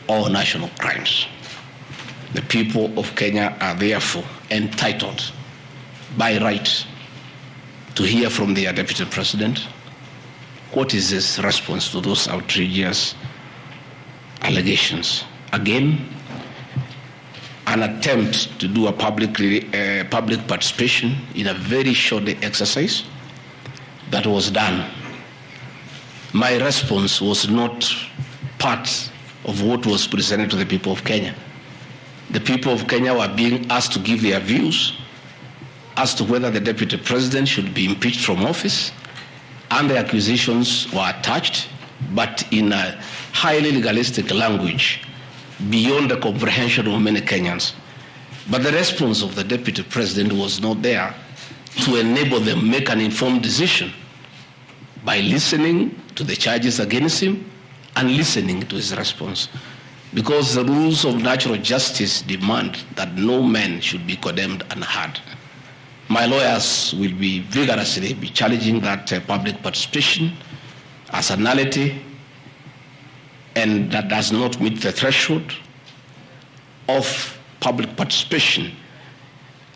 or national crimes. The people of Kenya are therefore entitled by right to hear from their Deputy President what is his response to those outrageous allegations. Again, an attempt to do a public participation in a very short exercise that was done. My response was not part of what was presented to the people of Kenya. The people of Kenya were being asked to give their views as to whether the Deputy President should be impeached from office, and the accusations were attached, but in a highly legalistic language beyond the comprehension of many Kenyans. But the response of the Deputy President was not there to enable them make an informed decision by listening to the charges against him and listening to his response. Because the rules of natural justice demand that no man should be condemned unheard. My lawyers will be vigorously challenging that public participation as a nullity, and that does not meet the threshold of public participation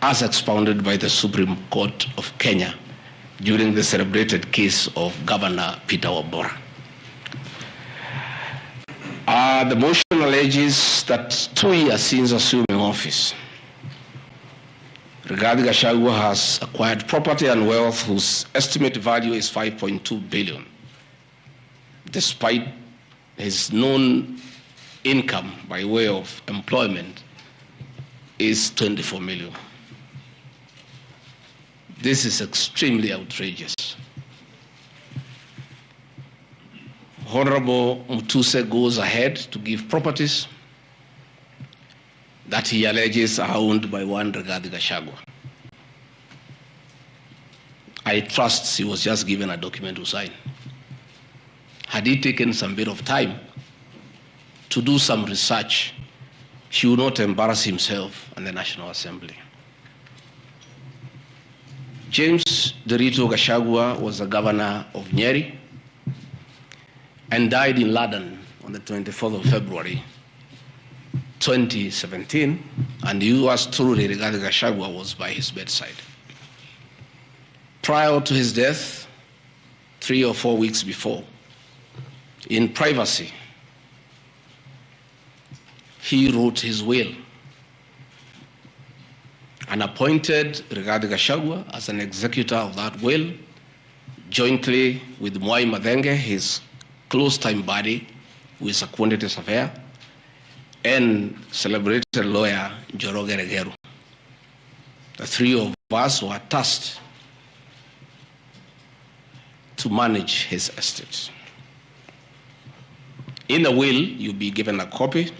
as expounded by the Supreme Court of Kenya during the celebrated case of Governor Peter Wabora. The motion alleges that 2 years since assuming office, Rigathi Gachagua has acquired property and wealth whose estimated value is 5.2 billion, despite his known income by way of employment is 24 million. This is extremely outrageous. Honorable Mutuse goes ahead to give properties that he alleges are owned by one Rigathi Gachagua. I trust he was just given a document to sign. Had he taken some bit of time to do some research, he would not embarrass himself and the National Assembly. James Derito Gachagua was the governor of Nyeri and died in London on the 24th of February, 2017, and yours truly, Rigathi Gachagua, was by his bedside. Prior to his death, 3 or 4 weeks before, in privacy, he wrote his will and appointed Rigathi Gachagua as an executor of that will, jointly with Mwai Madenge, his close-time buddy, who is a quantities affair, and celebrated lawyer Njoroge Regeru. The three of us were tasked to manage his estate. In the will, you'll be given a copy.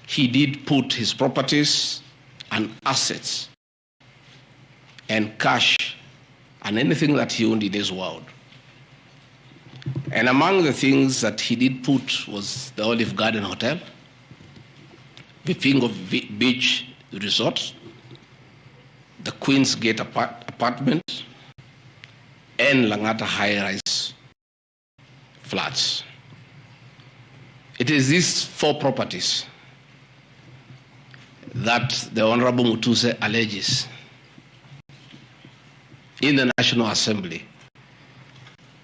He did put his properties and assets and cash and anything that he owned in this world. And among the things that he did put was the Olive Garden Hotel, the Pingo Beach Resort, the Queen's Gate apartment, and Langata high-rise flats. It is these 4 properties that the Honorable Mutuse alleges in the National Assembly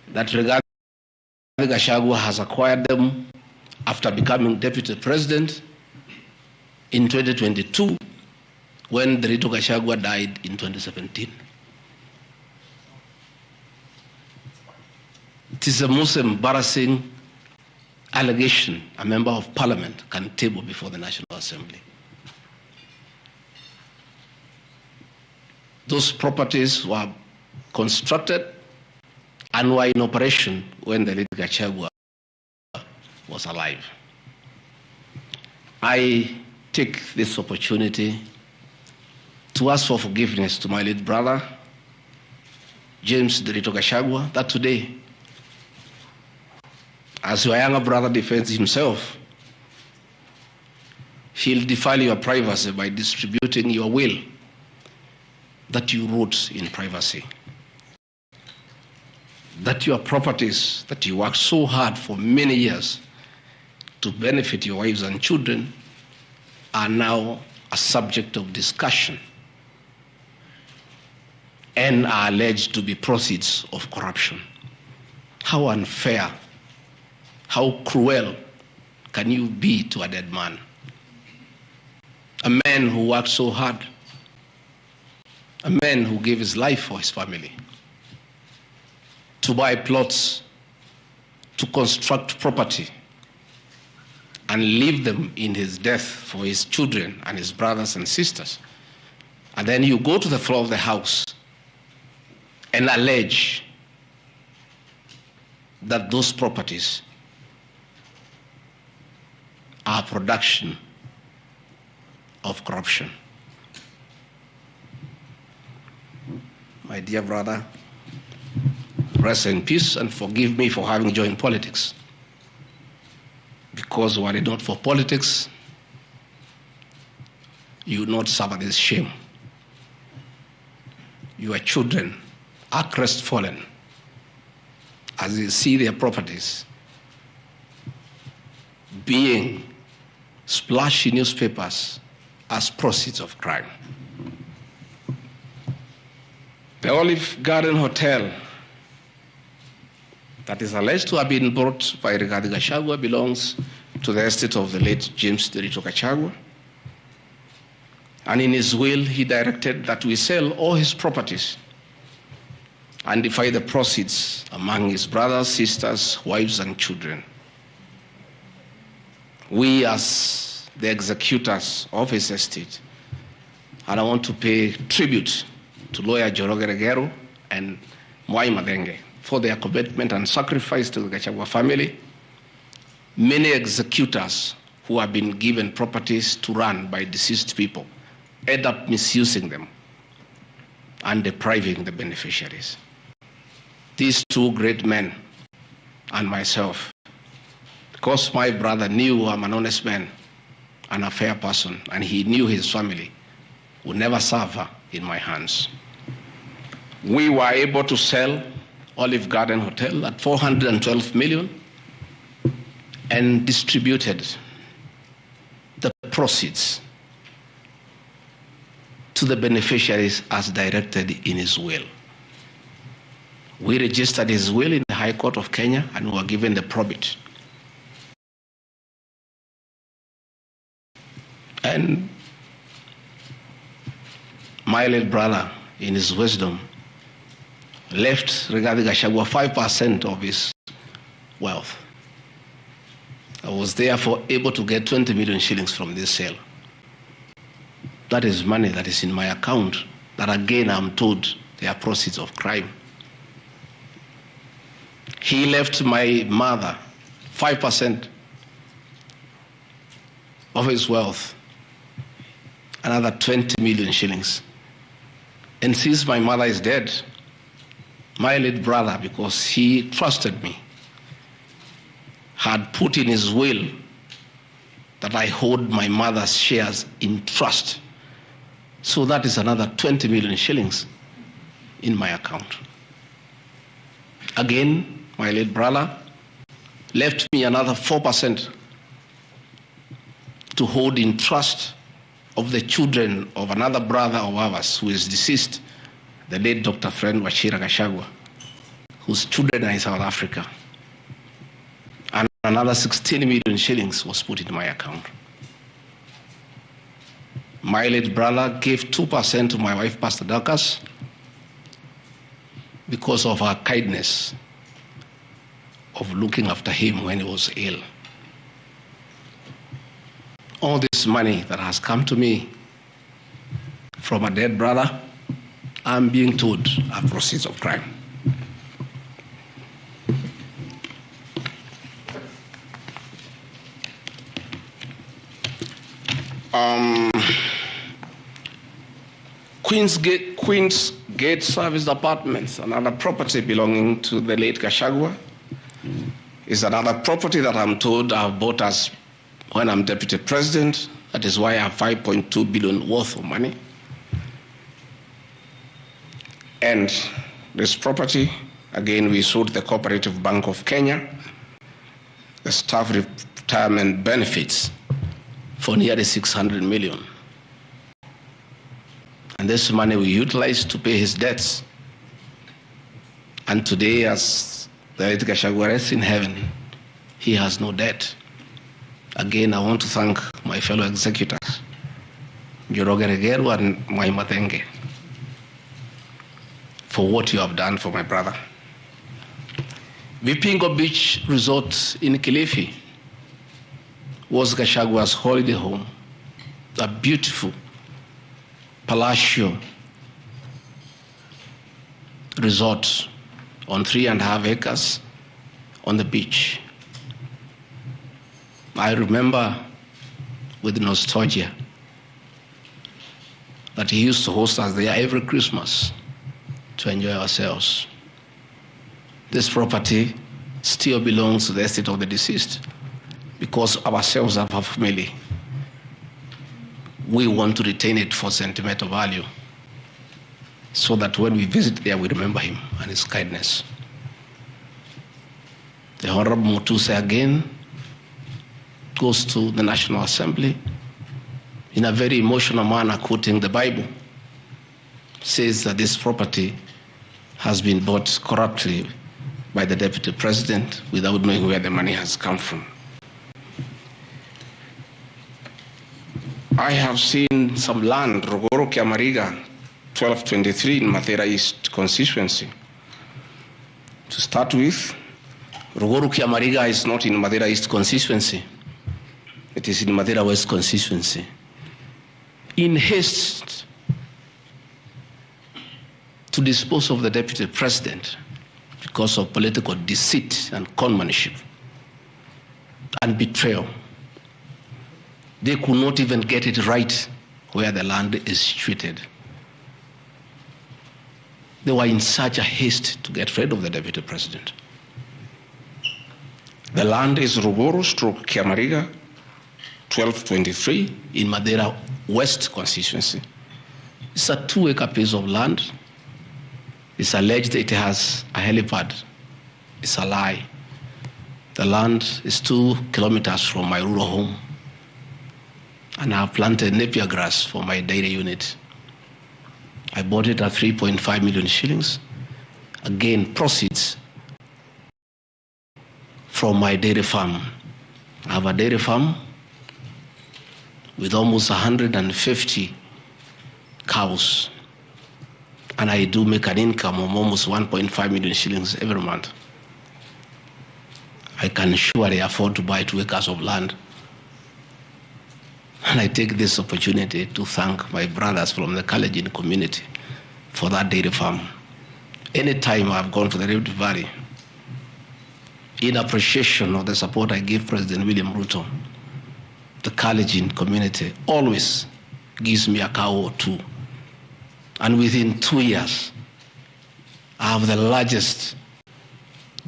that Rigathi Gachagua has acquired them after becoming Deputy President in 2022, when Derito Gachagua died in 2017. It is the most embarrassing allegation a member of parliament can table before the National Assembly. Those properties were constructed and were in operation when the late Gachagua was alive. I take this opportunity to ask for forgiveness to my late brother, James Derito Gachagua, that today, as your younger brother defends himself, he'll defile your privacy by distributing your will that you wrote in privacy. That your properties that you worked so hard for many years to benefit your wives and children are now a subject of discussion and are alleged to be proceeds of corruption. How unfair, how cruel can you be to a dead man? A man who worked so hard, a man who gave his life for his family, to buy plots, to construct property, and leave them in his death for his children and his brothers and sisters. And then you go to the floor of the House and allege that those properties are production of corruption. My dear brother, rest in peace and forgive me for having joined politics. Because were it not for politics, you would not suffer this shame. Your children are crestfallen as they see their properties being splashed in newspapers as proceeds of crime. The Olive Garden Hotel that is alleged to have been bought by Rigathi Gachagua belongs to the estate of the late James Derito Gachagua. And in his will, he directed that we sell all his properties and divide the proceeds among his brothers, sisters, wives, and children. We, as the executors of his estate, and I want to pay tribute to lawyer Joroge Regero and Mwai Madenge for their commitment and sacrifice to the Gachagua family. Many executors who have been given properties to run by deceased people end up misusing them and depriving the beneficiaries. These two great men and myself, because my brother knew I'm an honest man and a fair person, and he knew his family would never suffer in my hands, we were able to sell Olive Garden Hotel at 412 million and distributed the proceeds to the beneficiaries as directed in his will. We registered his will in the High Court of Kenya and were given the probate. And my late brother, in his wisdom, left Rigathi Gachagua 5% of his wealth. I was therefore able to get 20 million shillings from this sale. That is money that is in my account that again I'm told they are proceeds of crime. He left my mother 5% of his wealth, another 20 million shillings. And since my mother is dead, my late brother, because he trusted me, had put in his will that I hold my mother's shares in trust. So that is another 20 million shillings in my account. Again, my late brother left me another 4% to hold in trust of the children of another brother of ours who is deceased, the late Dr. Friend Wachira Gachagua, whose children are in South Africa. And another 16 million shillings was put in my account. My late brother gave 2% to my wife, Pastor Dorcas, because of her kindness of looking after him when he was ill. All this money that has come to me from a dead brother, I'm being told are proceeds of crime. Queen's Gate Service Apartments, another property belonging to the late Gachagua, is another property that I'm told I've bought as when I'm deputy president. That is why I have 5.2 billion worth of money. And this property, again, we sold the Cooperative Bank of Kenya. The staff retirement benefits for nearly 600 million. And this money we utilized to pay his debts. And today, as the late Gachagua rests in heaven, he has no debt. Again, I want to thank my fellow executors, Njoroge Regeru and Maimatenge, for what you have done for my brother. Vipingo Beach Resort in Kilifi was Gachagua's holiday home, a beautiful palatial resort on 3.5 acres on the beach. I remember with nostalgia that he used to host us there every Christmas to enjoy ourselves. This property still belongs to the estate of the deceased because ourselves are our family. We want to retain it for sentimental value so that when we visit there, we remember him and his kindness. The Honorable Mutuse again goes to the National Assembly in a very emotional manner, quoting the Bible, says that this property has been bought corruptly by the Deputy President without knowing where the money has come from. I have seen some land, Rogoro Kiamariga, 1223 in Mathera East constituency. To start with, Rogoro Kiamariga is not in Mathera East constituency. It is in Mathera West constituency. In haste to dispose of the Deputy President because of political deceit and conmanship and betrayal, they could not even get it right where the land is situated. They were in such a haste to get rid of the Deputy President. The land is Rogoro/Kiamariga, 1223 in Mathera West constituency. It's a 2-acre piece of land. It's alleged it has a helipad. It's a lie. The land is 2 kilometers from my rural home. And I have planted napier grass for my dairy unit. I bought it at 3.5 million shillings. Again, proceeds from my dairy farm. I have a dairy farm with almost 150 cows. And I do make an income of almost 1.5 million shillings every month. I can surely afford to buy 2 acres of land. And I take this opportunity to thank my brothers from the Kalenjin community for that dairy farm. Anytime I've gone to the Rift Valley, in appreciation of the support I give President William Ruto, the Kalenjin community always gives me a cow or 2. And within 2 years, I have the largest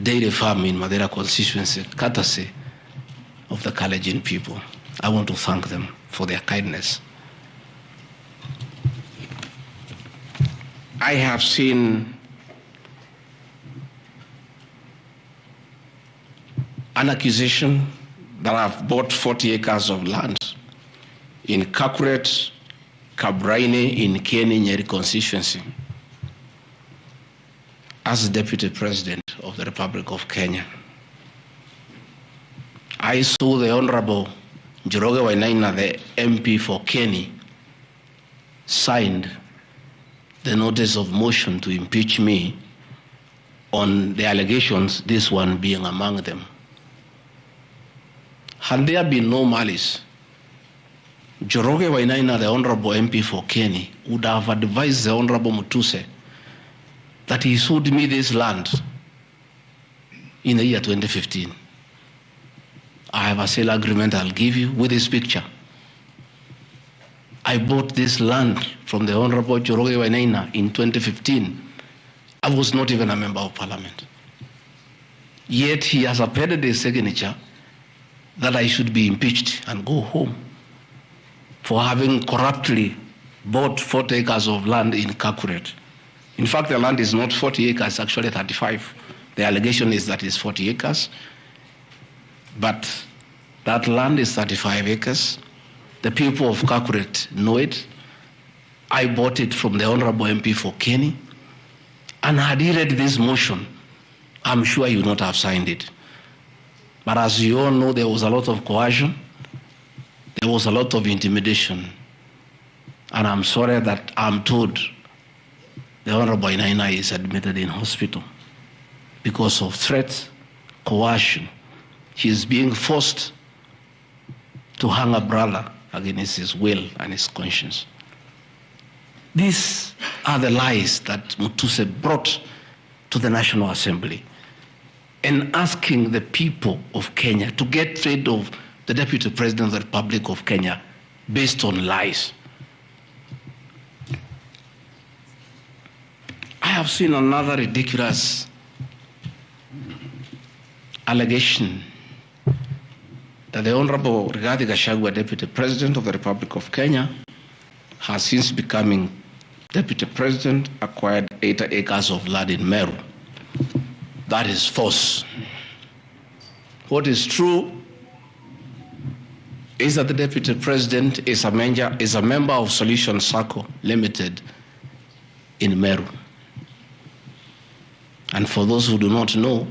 dairy farm in Mathera constituency, courtesy of the Kalenjin people. I want to thank them for their kindness. I have seen an accusation that I've bought 40 acres of land in Kakuret, Kabraine in Kieni Nyeri constituency as Deputy President of the Republic of Kenya. I saw the Honorable Njoroge Wainaina, the MP for Kieni, signed the notice of motion to impeach me on the allegations, this one being among them. Had there been no malice, Njoroge Wainaina, the Honorable MP for Kieni, would have advised the Honorable Mutuse that he sold me this land in the year 2015. I have a sale agreement I'll give you with this picture. I bought this land from the Honorable Njoroge Wainaina in 2015. I was not even a member of parliament. Yet he has appended a signature that I should be impeached and go home for having corruptly bought 40 acres of land in Kakuret. In fact, the land is not 40 acres, actually 35. The allegation is that it's 40 acres. But That land is 35 acres. The people of Kakuret know it. I bought it from the Honorable MP for Kenny. And had he read this motion, I'm sure he would not have signed it. But as you all know, there was a lot of coercion. There was a lot of intimidation. And I'm sorry that I'm told the Honorable Inaina is admitted in hospital because of threats, coercion. He is being forced to hang a brother against his will and his conscience. These are the lies that Mutuse brought to the National Assembly and asking the people of Kenya to get rid of the Deputy President of the Republic of Kenya based on lies. I have seen another ridiculous allegation that the Honorable Rigathi Gachagua, Deputy President of the Republic of Kenya, has since becoming Deputy President, acquired 80 acres of land in Meru. That is false. What is true is that the Deputy President is a member of Solution Circle Limited in Meru. And for those who do not know,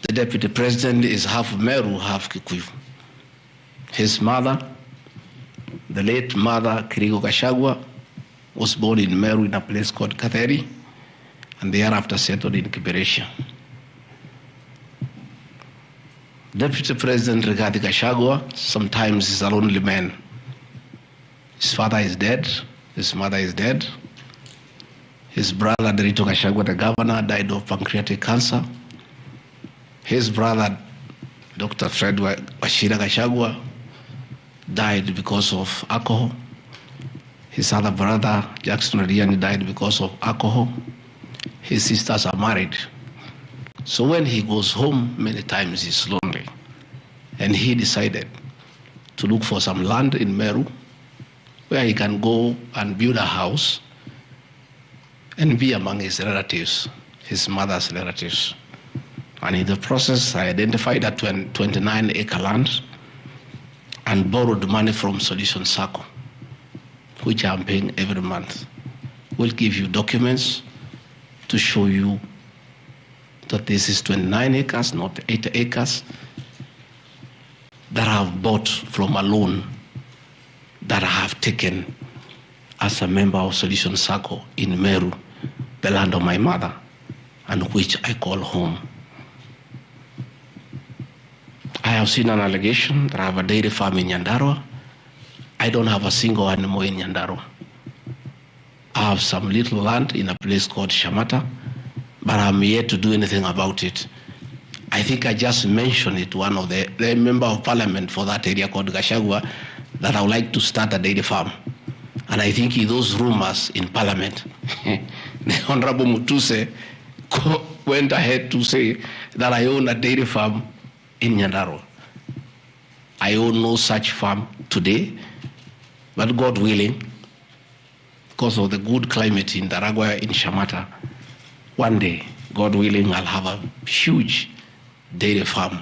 the Deputy President is half Meru, half Kikuyu. His mother, the late mother, Kirigo Gachagua, was born in Meru in a place called Katheri, and thereafter settled in Kiberesha. Deputy President Rigathi Gachagua sometimes is a lonely man. His father is dead, his mother is dead. His brother, Derito Gachagua, the governor, died of pancreatic cancer. His brother, Dr. Fred Wachira Gachagua, died because of alcohol. His other brother, Jackson Riani, died because of alcohol. His sisters are married. So when he goes home, many times he's lonely. And he decided to look for some land in Meru where he can go and build a house and be among his relatives, his mother's relatives. And in the process, I identified that 29-acre land and borrowed money from Solution Circle, which I'm paying every month. We'll give you documents to show you that this is 29 acres, not 8 acres, that I have bought from a loan that I have taken as a member of Solution Circle in Meru, the land of my mother, and which I call home. I have seen an allegation that I have a dairy farm in Nyandarua. I don't have a single animal in Nyandarua. I have some little land in a place called Shamata, but I'm yet to do anything about it. I think I just mentioned it to one of the member of parliament for that area called Gachagua that I would like to start a dairy farm. And I think in those rumors in parliament, the Honorable Mutuse went ahead to say that I own a dairy farm in Nyandarua. I own no such farm today, but God willing, because of the good climate in Daragwa, in Shamata, one day, God willing, I'll have a huge dairy farm.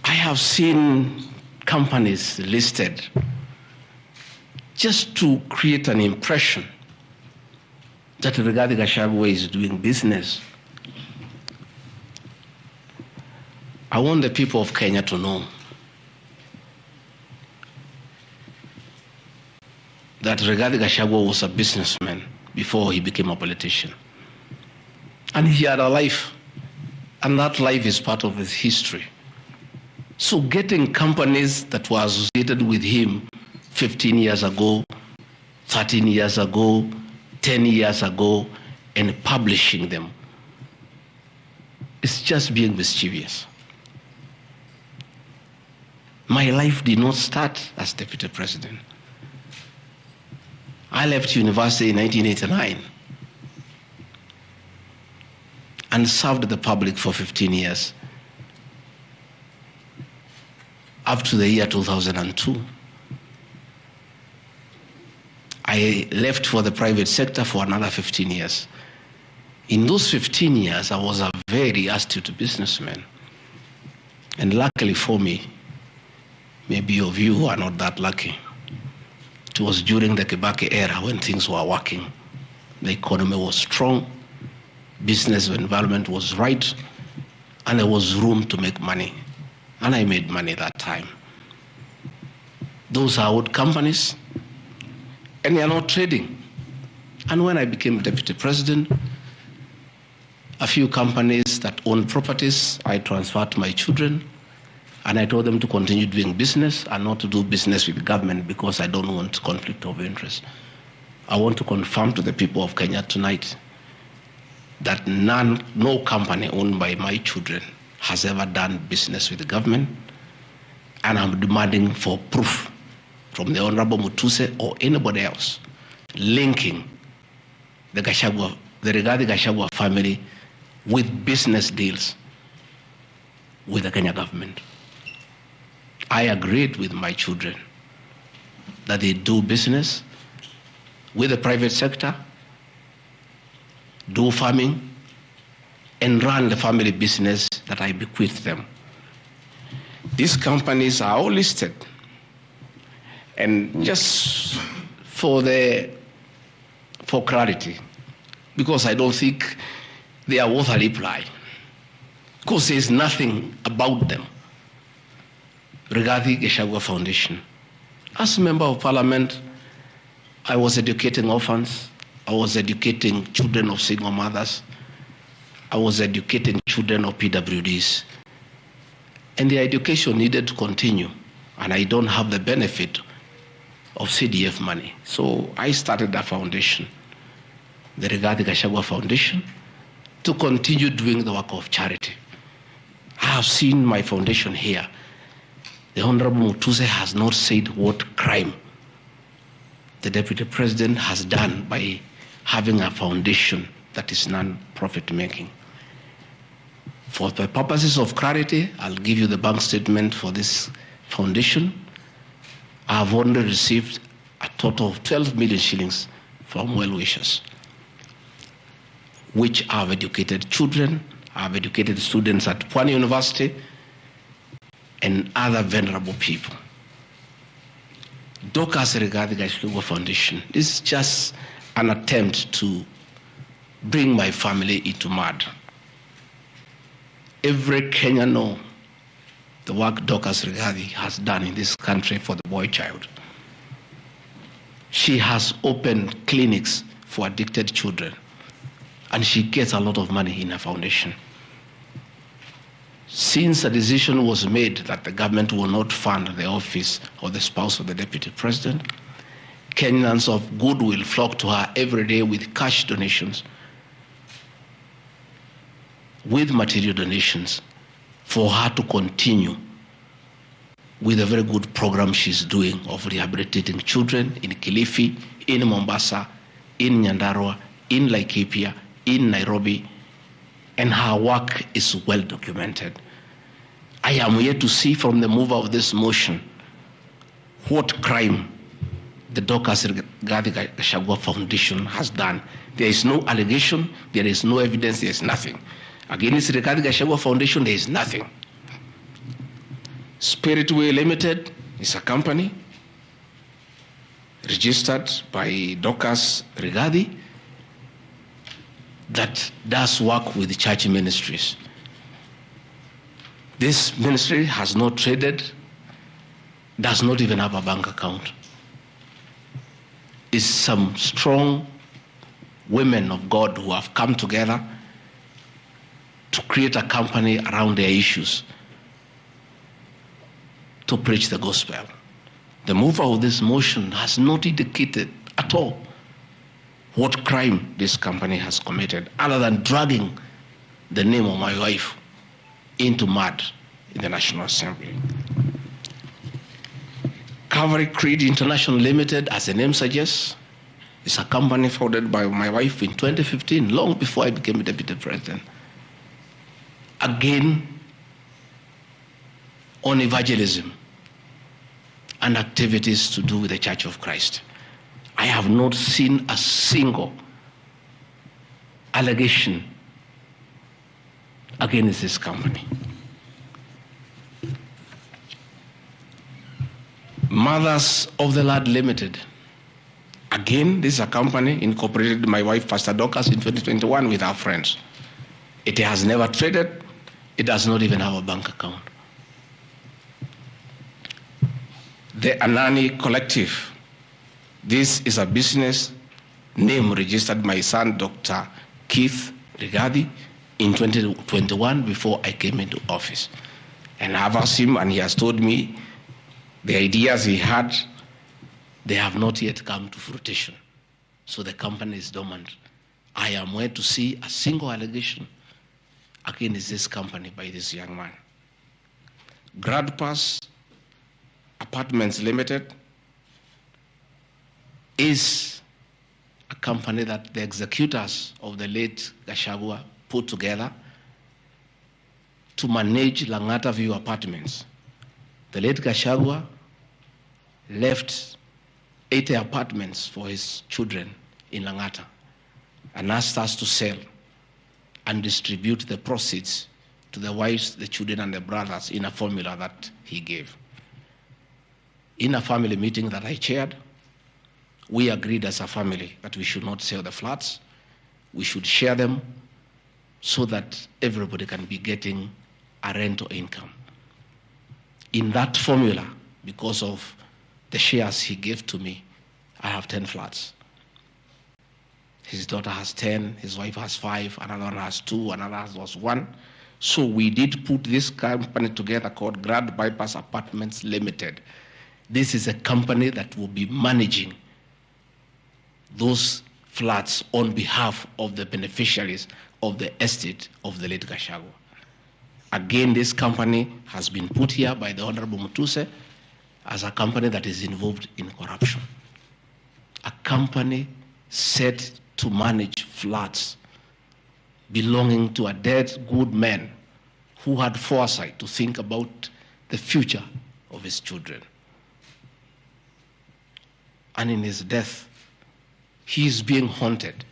I have seen companies listed just to create an impression that Rigathi Gachagua is doing business. I want the people of Kenya to know that Rigathi Gachagua was a businessman before he became a politician. And he had a life, and that life is part of his history. So getting companies that were associated with him 15 years ago, 13 years ago, 10 years ago, and publishing them, it's just being mischievous. My life did not start as deputy president. I left university in 1989 and served the public for 15 years, up to the year 2002. I left for the private sector for another 15 years. In those 15 years, I was a very astute businessman. And luckily for me, maybe of you who are not that lucky, it was during the Kibaki era when things were working. The economy was strong, business environment was right, and there was room to make money. And I made money that time. Those are old companies, and they are not trading. And when I became deputy president, a few companies that owned properties, I transferred to my children, and I told them to continue doing business and not to do business with the government because I don't want conflict of interest. I want to confirm to the people of Kenya tonight that no company owned by my children has ever done business with the government, and I'm demanding for proof from the Honorable Mutuse or anybody else linking the Gachagua, the Rigathi Gachagua family with business deals with the Kenya government. I agreed with my children that they do business with the private sector, do farming, and run the family business that I bequeathed them. These companies are all listed. And just for clarity, because I don't think they are worth a reply, because there's nothing about them. Rigathi Gachagua Foundation. As a member of parliament, I was educating orphans, I was educating children of single mothers, I was educating children of PWDs. And their education needed to continue, and I don't have the benefit of CDF money. So I started a foundation, the Rigathi Gachagua Foundation, to continue doing the work of charity. I have seen my foundation here. The Honorable Mutuse has not said what crime the Deputy President has done by having a foundation that is non-profit making. For the purposes of clarity, I'll give you the bank statement for this foundation. I have only received a total of 12 million shillings from well-wishers, which have educated children, have educated students at Pwani University, and other vulnerable people. Dorcas Rigathi Gachagua Foundation is just an attempt to bring my family into mud. Every Kenyan knows the work Dorcas Rigathi has done in this country for the boy child. She has opened clinics for addicted children, and she gets a lot of money in her foundation. Since a decision was made that the government will not fund the office of the spouse of the Deputy President, Kenyans of goodwill flock to her every day with cash donations, with material donations, for her to continue with a very good program she's doing of rehabilitating children in Kilifi, in Mombasa, in Nyandarua, in Laikipia, in Nairobi, and her work is well documented. I am yet to see from the mover of this motion what crime the Dorcas Rigathi Gachagua Foundation has done. There is no allegation, there is no evidence, there is nothing. Against Rigathi Gachagua Foundation, there is nothing. Spiritway Limited is a company registered by Dorcas Rigathi that does work with church ministries. This ministry has not traded, does not even have a bank account. It's some strong women of God who have come together to create a company around their issues to preach the gospel. The mover of this motion has not indicated at all what crime this company has committed, other than dragging the name of my wife into mud in the National Assembly. Calvary Creed International Limited, as the name suggests, is a company founded by my wife in 2015, long before I became Deputy President. Again, on evangelism and activities to do with the Church of Christ. I have not seen a single allegation against this company. Mothers of the Lord Limited. Again, this is a company incorporated by my wife, Pastor Dorcas, in 2021 with our friends. It has never traded. It does not even have a bank account. The Anani Collective. This is a business name registered by my son, Dr. Keith Rigathi, in 2021 before I came into office. And I've asked him, and he has told me the ideas he had, they have not yet come to fruition. So the company is dormant. I am waiting to see a single allegation against this company by this young man. Gradpass Apartments Limited is a company that the executors of the late Gachagua put together to manage Langata View Apartments. The late Gachagua left 80 apartments for his children in Langata and asked us to sell and distribute the proceeds to the wives, the children, and the brothers in a formula that he gave. In a family meeting that I chaired, we agreed as a family that we should not sell the flats. We should share them so that everybody can be getting a rental income. In that formula, because of the shares he gave to me, I have 10 flats. His daughter has 10, his wife has 5, another one has 2, another has 1. So we did put this company together called Grand Bypass Apartments Limited. This is a company that will be managing those flats on behalf of the beneficiaries of the estate of the late Gachagua. Again, this company has been put here by the Honorable Mutuse as a company that is involved in corruption. A company set to manage flats belonging to a dead good man who had foresight to think about the future of his children. And in his death, he is being haunted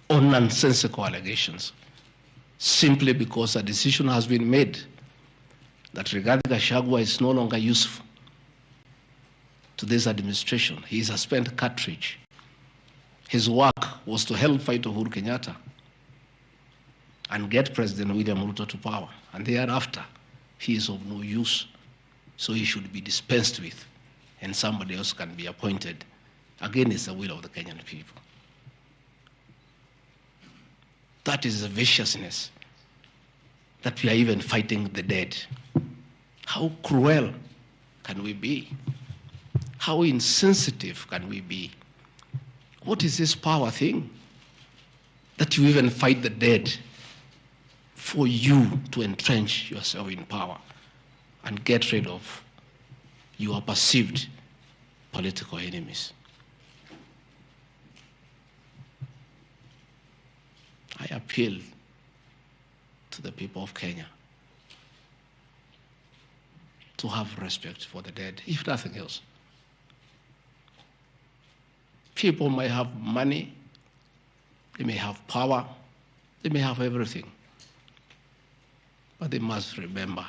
on nonsensical allegations simply because a decision has been made that Rigathi Gachagua is no longer useful to this administration. He is a spent cartridge. His work was to help fight Uhuru Kenyatta and get President William Ruto to power. And thereafter, he is of no use. So he should be dispensed with, and somebody else can be appointed against the will of the Kenyan people. That is the viciousness that we are even fighting the dead. How cruel can we be? How insensitive can we be? What is this power thing? That you even fight the dead for you to entrench yourself in power and get rid of your perceived political enemies. I appeal to the people of Kenya to have respect for the dead, if nothing else. People may have money, they may have power, they may have everything, but they must remember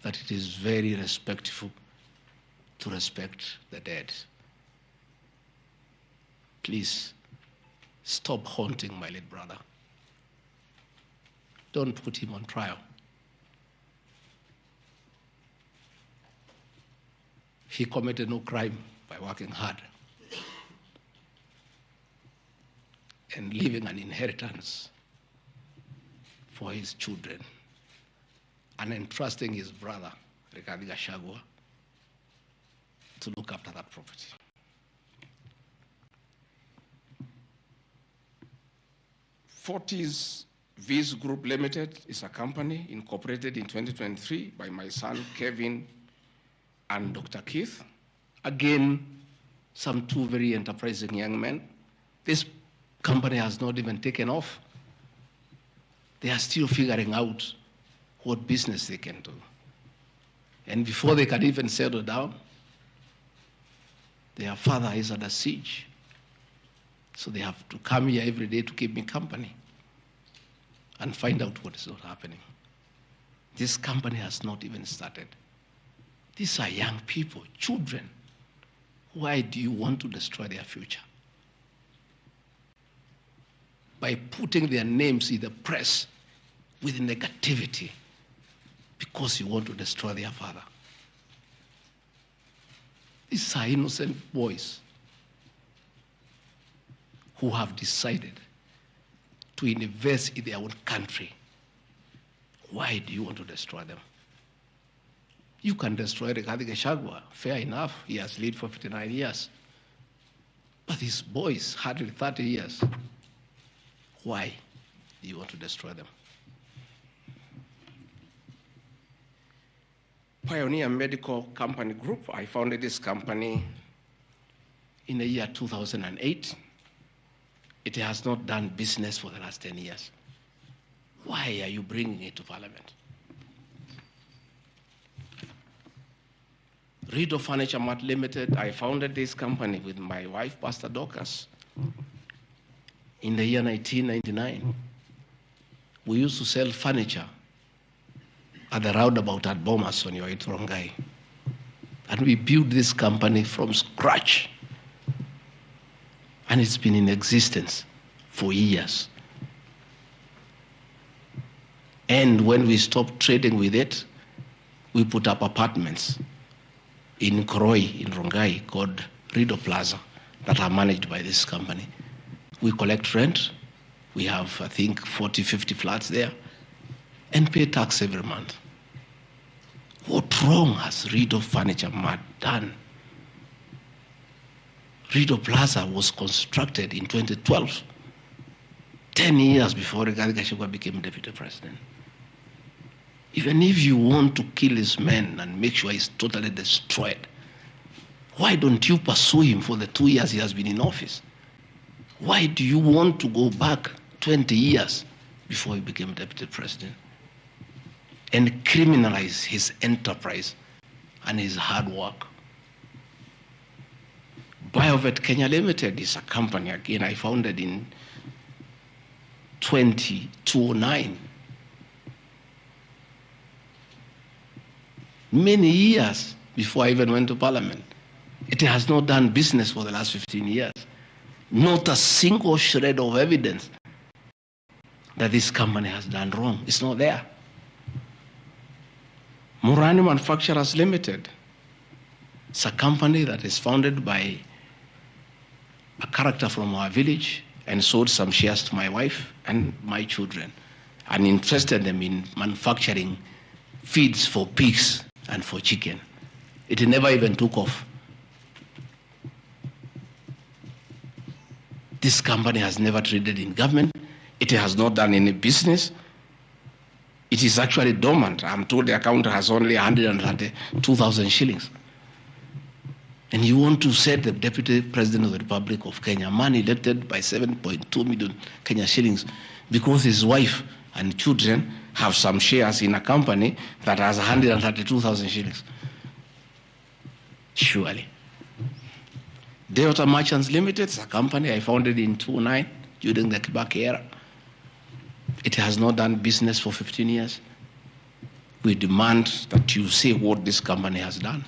that it is very respectful to respect the dead. Please stop haunting my late brother. Don't put him on trial. He committed no crime by working hard and leaving an inheritance for his children and entrusting his brother, Rigathi Gachagua, to look after that property. Fortis Viz Group Limited is a company incorporated in 2023 by my son, Kevin, and Dr. Keith. Again, some two very enterprising young men. This company has not even taken off. They are still figuring out what business they can do. And before they can even settle down, their father is under siege. So they have to come here every day to keep me company. and find out what is not happening. This company has not even started. These are young people, children. Why do you want to destroy their future? By putting their names in the press with negativity because you want to destroy their father. These are innocent boys who have decided to invest in their own country. Why do you want to destroy them? You can destroy Rigathi Gachagua, fair enough, he has lived for 59 years. But these boys, hardly 30 years. Why do you want to destroy them? Pioneer Medical Company Group, I founded this company in the year 2008. It has not done business for the last 10 years. Why are you bringing it to Parliament? Rido Furniture Mart Limited, I founded this company with my wife, Pastor Dorcas, in the year 1999. We used to sell furniture at the roundabout at Bomas on your way to Rongai. And we built this company from scratch. And it's been in existence for years. And when we stopped trading with it, we put up apartments in Kroi, in Rongai, called Rido Plaza, that are managed by this company. We collect rent. We have, I think, 40, 50 flats there, and pay tax every month. What wrong has Rido Furniture Mart done? Rido Plaza was constructed in 2012, 10 years before Rigathi Gachagua became deputy president. Even if you want to kill his man and make sure he's totally destroyed, why don't you pursue him for the 2 years he has been in office? Why do you want to go back 20 years before he became deputy president and criminalize his enterprise and his hard work? Biovet Kenya Limited is a company, again, I founded in 2009. Many years before I even went to Parliament. It has not done business for the last 15 years. Not a single shred of evidence that this company has done wrong. It's not there. Murani Manufacturers Limited. It's a company that is founded by a character from our village and sold some shares to my wife and my children and interested them in manufacturing feeds for pigs and for chicken. It never even took off. This company has never traded in government. It has not done any business. It is actually dormant. I'm told the account has only 132,000 shillings. And you want to set the Deputy President of the Republic of Kenya, man elected by 7.2 million Kenya shillings, because his wife and children have some shares in a company that has 132,000 shillings. Surely. Deota Merchants Limited is a company I founded in 2009 during the Kibaki era. It has not done business for 15 years. We demand that you say what this company has done.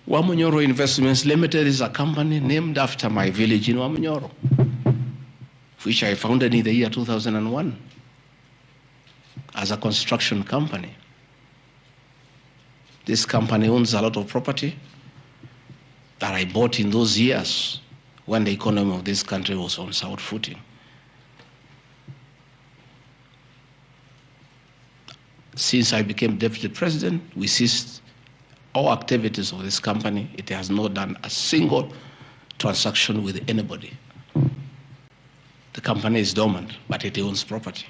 Wamunyoro Investments Limited is a company named after my village in Wamunyoro, which I founded in the year 2001 as a construction company. This company owns a lot of property that I bought in those years when the economy of this country was on sound footing. Since I became deputy president, we ceased all activities of this company. It has not done a single transaction with anybody. The company is dormant, but it owns property.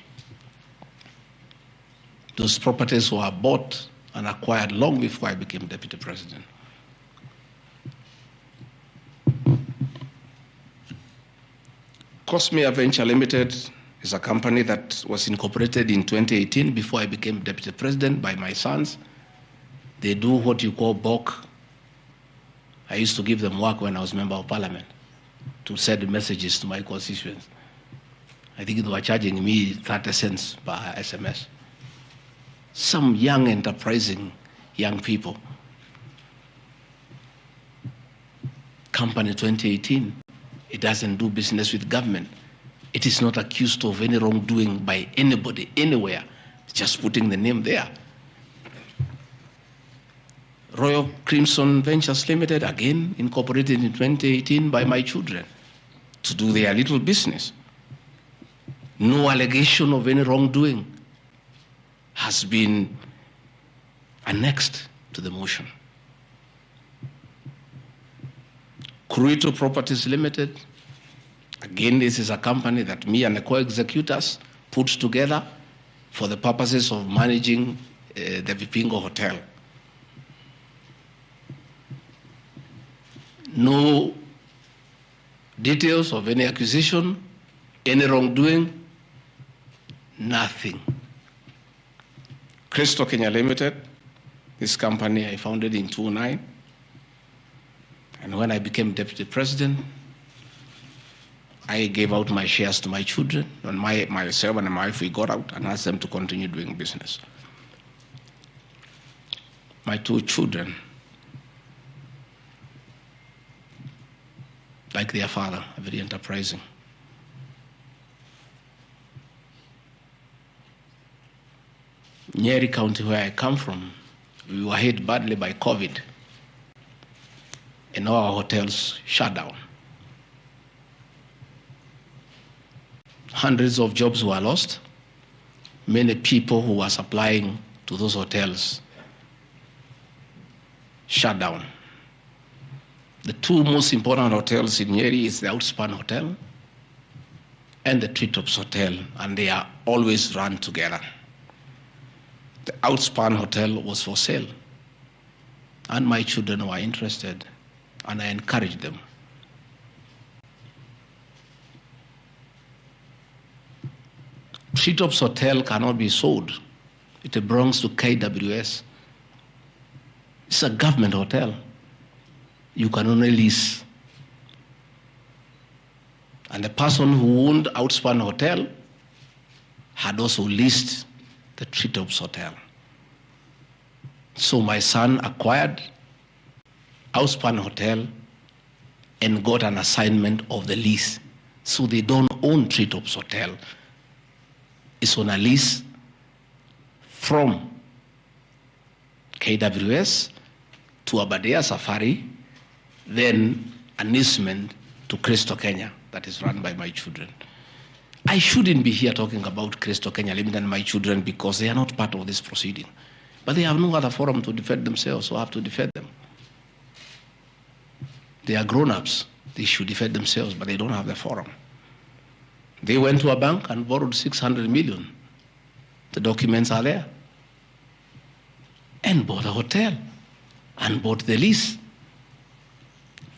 Those properties were bought and acquired long before I became deputy president. Cosmea Venture Limited is a company that was incorporated in 2018 before I became deputy president by my sons. They do what you call bulk. I used to give them work when I was member of parliament to send messages to my constituents. I think they were charging me 30 cents per SMS. Some young, enterprising young people. Company 2018, it doesn't do business with government. It is not accused of any wrongdoing by anybody, anywhere. It's just putting the name there. Royal Crimson Ventures Limited, again incorporated in 2018 by my children to do their little business. No allegation of any wrongdoing has been annexed to the motion. Kurito Properties Limited, again, this is a company that me and the co-executors put together for the purposes of managing the Vipingo Hotel. No details of any accusation, any wrongdoing, nothing. Crystal Kenya Limited, this company I founded in 2009. And when I became deputy president, I gave out my shares to my children, and myself and my wife, we got out and asked them to continue doing business. My two children, like their father, are very enterprising. Nyeri County, where I come from, we were hit badly by COVID, and all our hotels shut down. Hundreds of jobs were lost. Many people who were supplying to those hotels shut down. The two most important hotels in Nyeri is the Outspan Hotel and the Treetops Hotel, and they are always run together. The Outspan Hotel was for sale, and my children were interested, and I encouraged them. Treetops Hotel cannot be sold. It belongs to KWS. It's a government hotel. You can only lease. And the person who owned Outspan Hotel had also leased the Treetops Hotel. So my son acquired Outspan Hotel and got an assignment of the lease. So they don't own Treetops Hotel. It's on a lease from KWS to Aberdare Safari, then an easement to Crystal Kenya that is run by my children. I shouldn't be here talking about Crystal Kenya Limited and my children because they are not part of this proceeding. But they have no other forum to defend themselves, so I have to defend them. They are grown-ups. They should defend themselves, but they don't have the forum. They went to a bank and borrowed 600 million. The documents are there. And bought a hotel and bought the lease.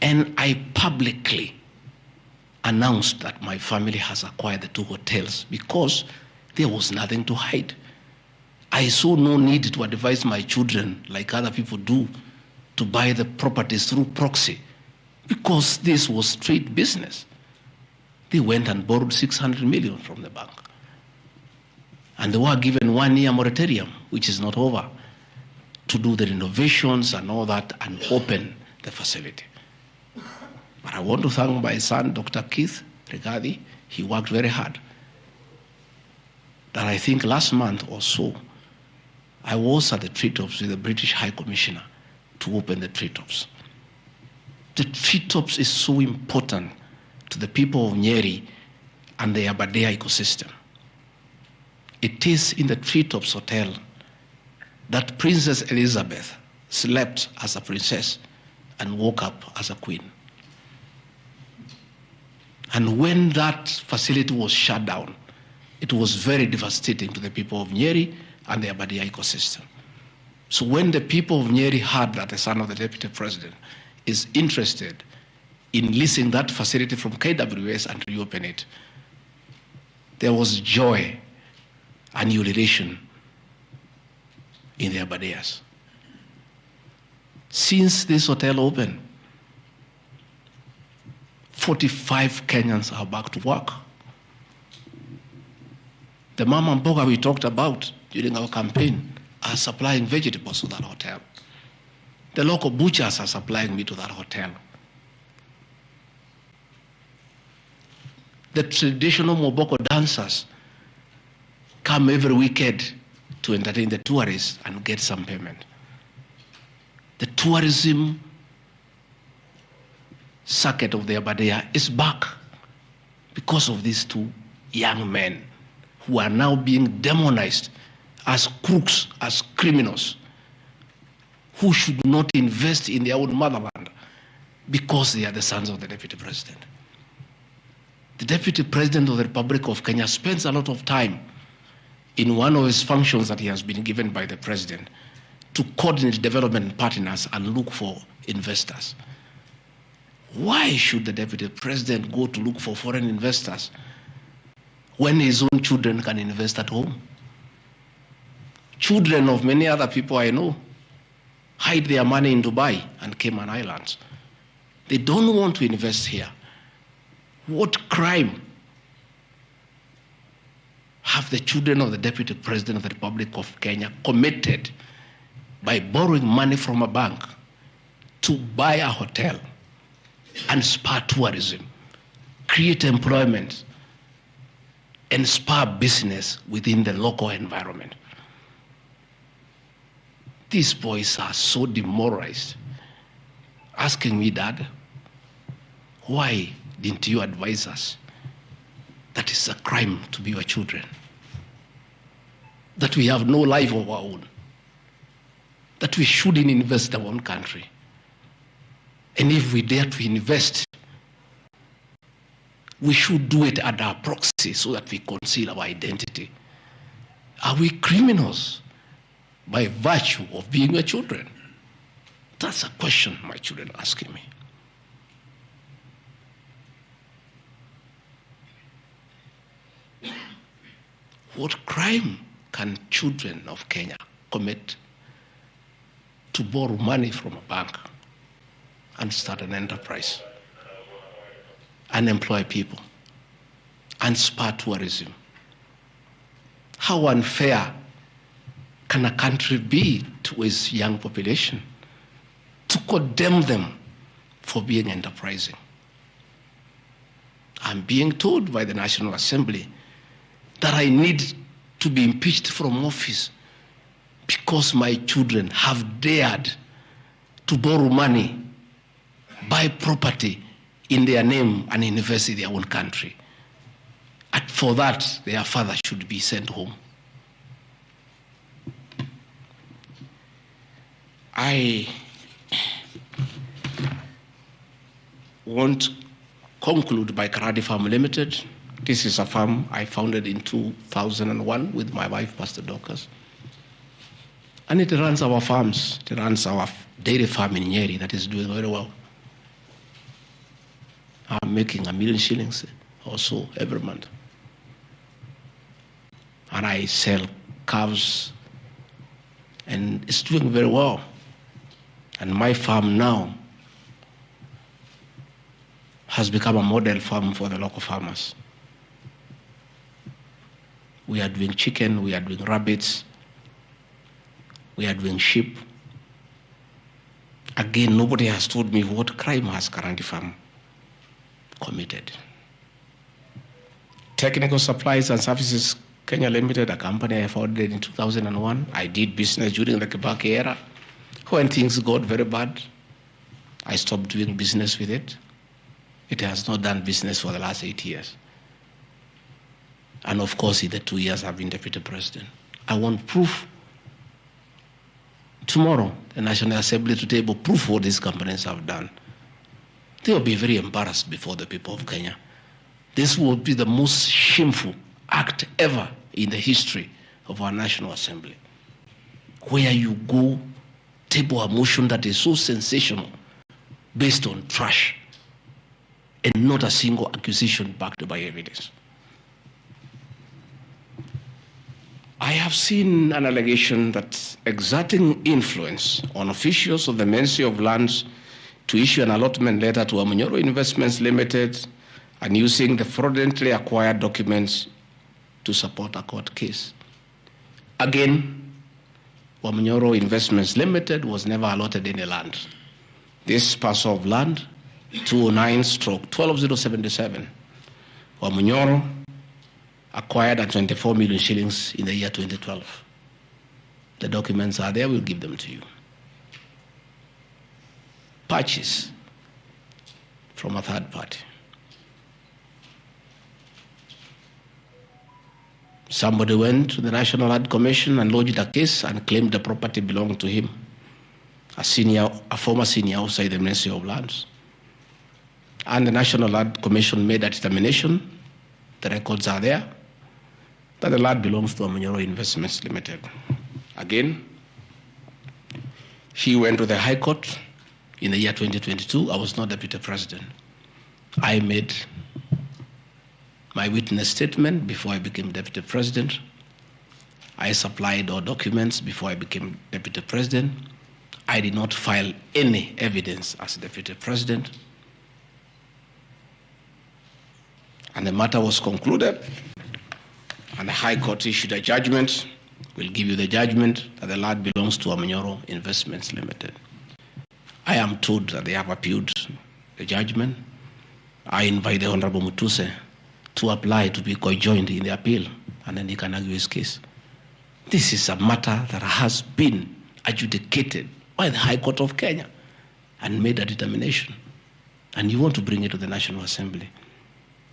And I publicly announced that my family has acquired the two hotels because there was nothing to hide. I saw no need to advise my children, like other people do, to buy the properties through proxy because this was straight business. They went and borrowed 600 million from the bank. And they were given 1 year moratorium, which is not over, to do the renovations and all that and open the facility. But I want to thank my son, Dr. Keith Rigathi. He worked very hard. That I think last month or so, I was at the Treetops with the British High Commissioner to open the Treetops. The Treetops is so important to the people of Nyeri and the Aberdare ecosystem. It is in the Treetops Hotel that Princess Elizabeth slept as a princess and woke up as a queen. And when that facility was shut down, it was very devastating to the people of Nyeri and the Aberdare ecosystem. So when the people of Nyeri heard that the son of the deputy president is interested in leasing that facility from KWS and reopen it, there was joy and ululation in the Aberdares. Since this hotel opened, 45 Kenyans are back to work. The mama mboga we talked about during our campaign are supplying vegetables to that hotel. The local butchers are supplying meat to that hotel. The traditional Moboko dancers come every weekend to entertain the tourists and get some payment. The tourism circuit of the Abadea is back because of these two young men who are now being demonized as crooks, as criminals, who should not invest in their own motherland because they are the sons of the Deputy President. The Deputy President of the Republic of Kenya spends a lot of time in one of his functions that he has been given by the President to coordinate development partners and look for investors. Why should the Deputy President go to look for foreign investors when his own children can invest at home? Children of many other people I know hide their money in Dubai and Cayman Islands. They don't want to invest here. What crime have the children of the Deputy President of the Republic of Kenya committed by borrowing money from a bank to buy a hotel and spur tourism, create employment, and spur business within the local environment? These boys are so demoralized, asking me, Dad, why didn't you advise us that it's a crime to be your children, that we have no life of our own, that we shouldn't invest in our own country, and if we dare to invest, we should do it at our proxy so that we conceal our identity? Are we criminals by virtue of being your children? That's a question my children are asking me. What crime can children of Kenya commit to borrow money from a bank and start an enterprise and employ people and spur tourism? How unfair can a country be to its young population to condemn them for being enterprising? I'm being told by the National Assembly that I need to be impeached from office because my children have dared to borrow money, buy property in their name and invest in their own country. And for that, their father should be sent home. I want to conclude by Karadi Farm Limited. This is a farm I founded in 2001 with my wife, Pastor Dorcas. And it runs our farms. It runs our dairy farm in Nyeri that is doing very well. I'm making $1 million shillings also every month. And I sell calves, and it's doing very well. And my farm now has become a model farm for the local farmers. We are doing chicken, we are doing rabbits, we are doing sheep. Again, nobody has told me what crime has Karandi Farm committed. Technical Supplies and Services Kenya Limited, a company I founded in 2001. I did business during the Kibaki era. When things got very bad, I stopped doing business with it. It has not done business for the last 8 years. And of course, in the 2 years I've been Deputy President. I want proof. Tomorrow, the National Assembly to table proof what these companies have done. They will be very embarrassed before the people of Kenya. This will be the most shameful act ever in the history of our National Assembly, where you go table a motion that is so sensational based on trash and not a single accusation backed by evidence. I have seen an allegation that exerting influence on officials of the Ministry of Lands to issue an allotment letter to Amunyoro Investments Limited and using the fraudulently acquired documents to support a court case. Again, Wamunyoro Investments Limited was never allotted any land. This parcel of land, 209/12077, Wamunyoro acquired at 24 million shillings in the year 2012. The documents are there, we'll give them to you. Purchase from a third party. Somebody went to the National Land Commission and lodged a case and claimed the property belonged to him, a former senior outside the Ministry of Lands. And the National Land Commission made a determination, the records are there, that the land belongs to Wamunyoro Investments Limited. Again, he went to the High Court in the year 2022. I was not Deputy President. I made my witness statement before I became Deputy President. I supplied all documents before I became Deputy President. I did not file any evidence as Deputy President. And the matter was concluded, and the High Court issued a judgment. We'll give you the judgment that the land belongs to Wamunyoro Investments Limited. I am told that they have appealed the judgment. I invite the Honorable Mutuse to apply to be co-joined in the appeal, and then he can argue his case. This is a matter that has been adjudicated by the High Court of Kenya and made a determination. And you want to bring it to the National Assembly.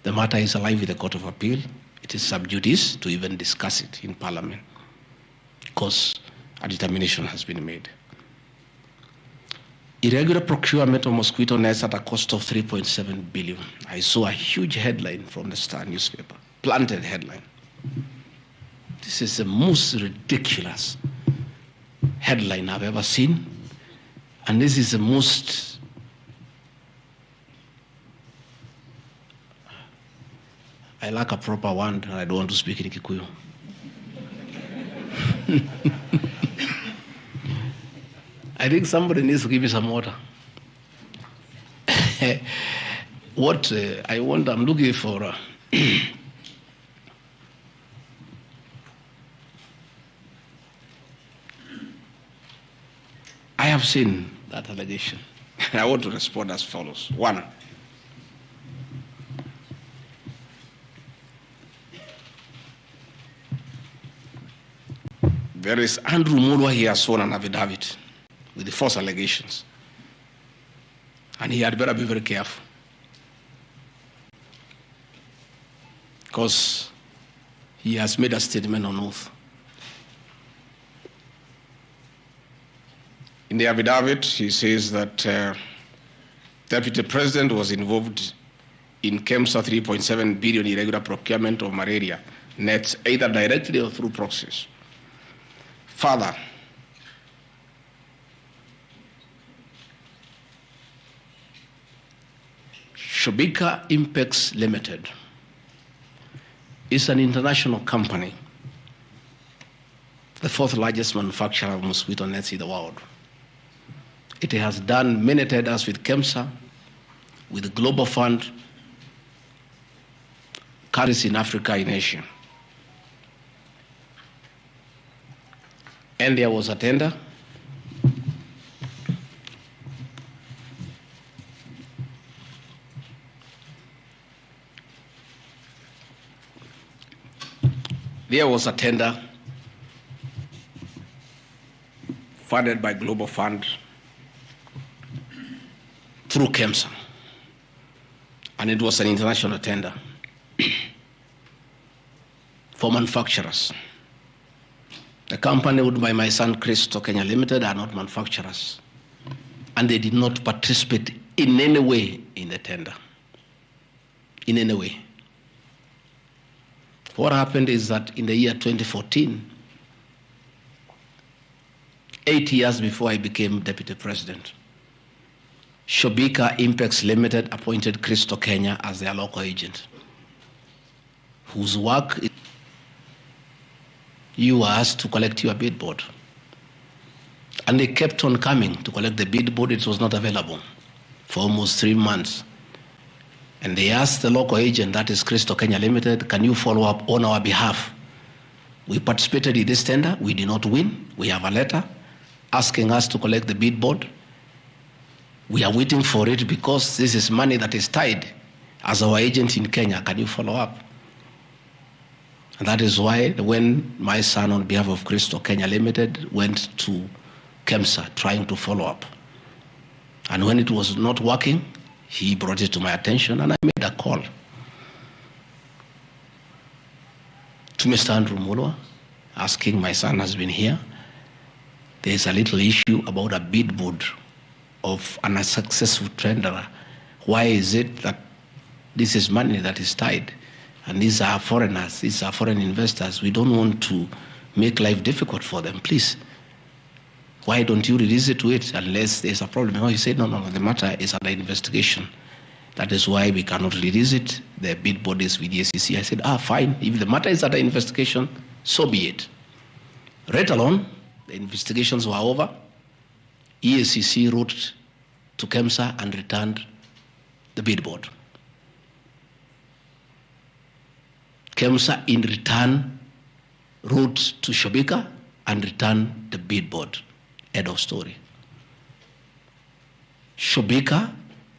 The matter is alive with the Court of Appeal. It is sub judice to even discuss it in Parliament because a determination has been made. Irregular procurement of mosquito nets at a cost of 3.7 billion. I saw a huge headline from the Star newspaper, planted headline. This is the most ridiculous headline I've ever seen. And this is the most, I lack a proper word and I don't want to speak in Kikuyu. I think somebody needs to give me some water. I'm looking for I have seen that allegation. I want to respond as follows. One, there is Andrew Mulwa, he has sworn an affidavit with the false allegations. And he had better be very careful. Because he has made a statement on oath. In the affidavit, he says that Deputy President was involved in KEMSA 3.7 billion irregular procurement of malaria nets, either directly or through proxies. Further, Shobika Impex Limited is an international company, the fourth largest manufacturer of mosquito nets in the world. It has done many tenders with KEMSA, with the Global Fund, countries in Africa, in Asia. And there was a tender. There was a tender funded by Global Fund through KEMSA, and it was an international tender for manufacturers. The company owned by my son Christo Kenya Limited are not manufacturers, and they did not participate in any way in the tender. In any way. What happened is that in the year 2014, 8 years before I became Deputy President, Shobika Impex Limited appointed Christo Kenya as their local agent, whose work is you were asked to collect your bid board. And they kept on coming to collect the bid board. It was not available for almost 3 months. And they asked the local agent, that is Crystal Kenya Limited, can you follow up on our behalf? We participated in this tender. We did not win. We have a letter asking us to collect the bid board. We are waiting for it because this is money that is tied as our agent in Kenya. Can you follow up? And that is why when my son, on behalf of Crystal Kenya Limited, went to KEMSA trying to follow up, and when it was not working, he brought it to my attention, and I made a call to Mr. Andrew Mulwa, asking, my son has been here. There is a little issue about a bid board of an unsuccessful tenderer. Why is it that this is money that is tied? And these are foreigners, these are foreign investors. We don't want to make life difficult for them. Please, why don't you release it to it unless there's a problem? No, he said, no, the matter is under investigation. That is why we cannot release it. The bid board is with the SEC. I said, fine. If the matter is under investigation, so be it. Right along, the investigations were over. EACC wrote to KEMSA and returned the bid board. KEMSA in return wrote to Shobika and returned the bid board. End of story. Shobika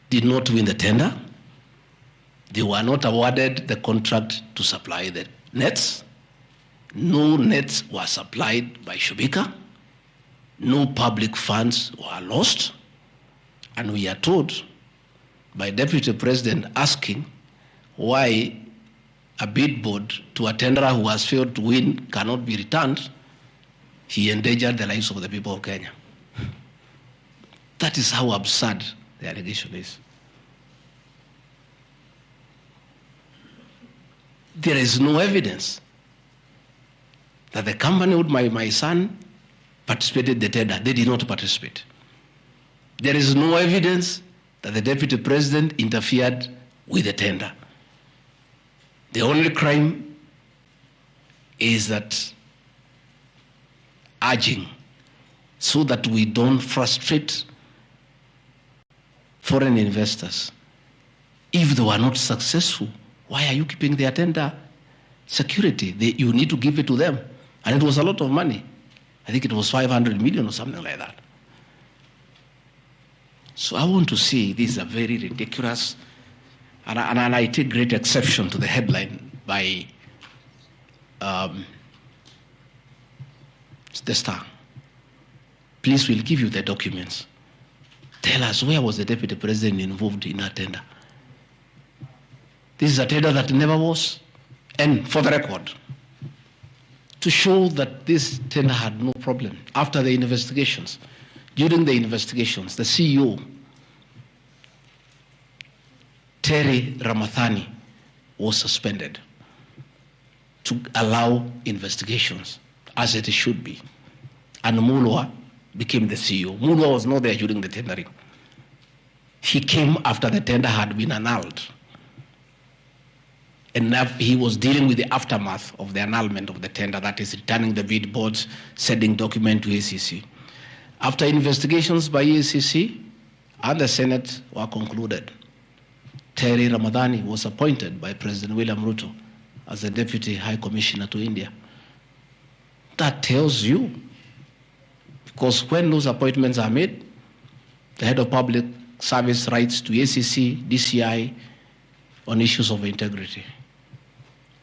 did not win the tender. They were not awarded the contract to supply the nets. No nets were supplied by Shobika. No public funds were lost. And we are told by Deputy President asking why a bid board to a tenderer who has failed to win cannot be returned, he endangered the lives of the people of Kenya. That is how absurd the allegation is. There is no evidence that the company with my son participated in the tender. They did not participate. There is no evidence that the Deputy President interfered with the tender. The only crime is that urging so that we don't frustrate foreign investors. If they were not successful, why are you keeping their tender security? You need to give it to them. And it was a lot of money. I think it was 500 million or something like that. So I want to say this is a very ridiculous, and I take great exception to the headline by the Star. Please, we'll give you the documents. Tell us, where was the Deputy President involved in that tender? This is a tender that never was. And for the record, to show that this tender had no problem, after the investigations, during the investigations, the CEO, Terry Ramathani, was suspended to allow investigations as it should be. And Mulwa became the CEO. Mulwa was not there during the tendering. He came after the tender had been annulled. And he was dealing with the aftermath of the annulment of the tender, that is returning the bid boards, sending document to ACC. After investigations by ACC and the Senate were concluded, Terry Ramadhani was appointed by President William Ruto as the Deputy High Commissioner to India. That tells you, because when those appointments are made, the head of public service writes to ACC, DCI on issues of integrity.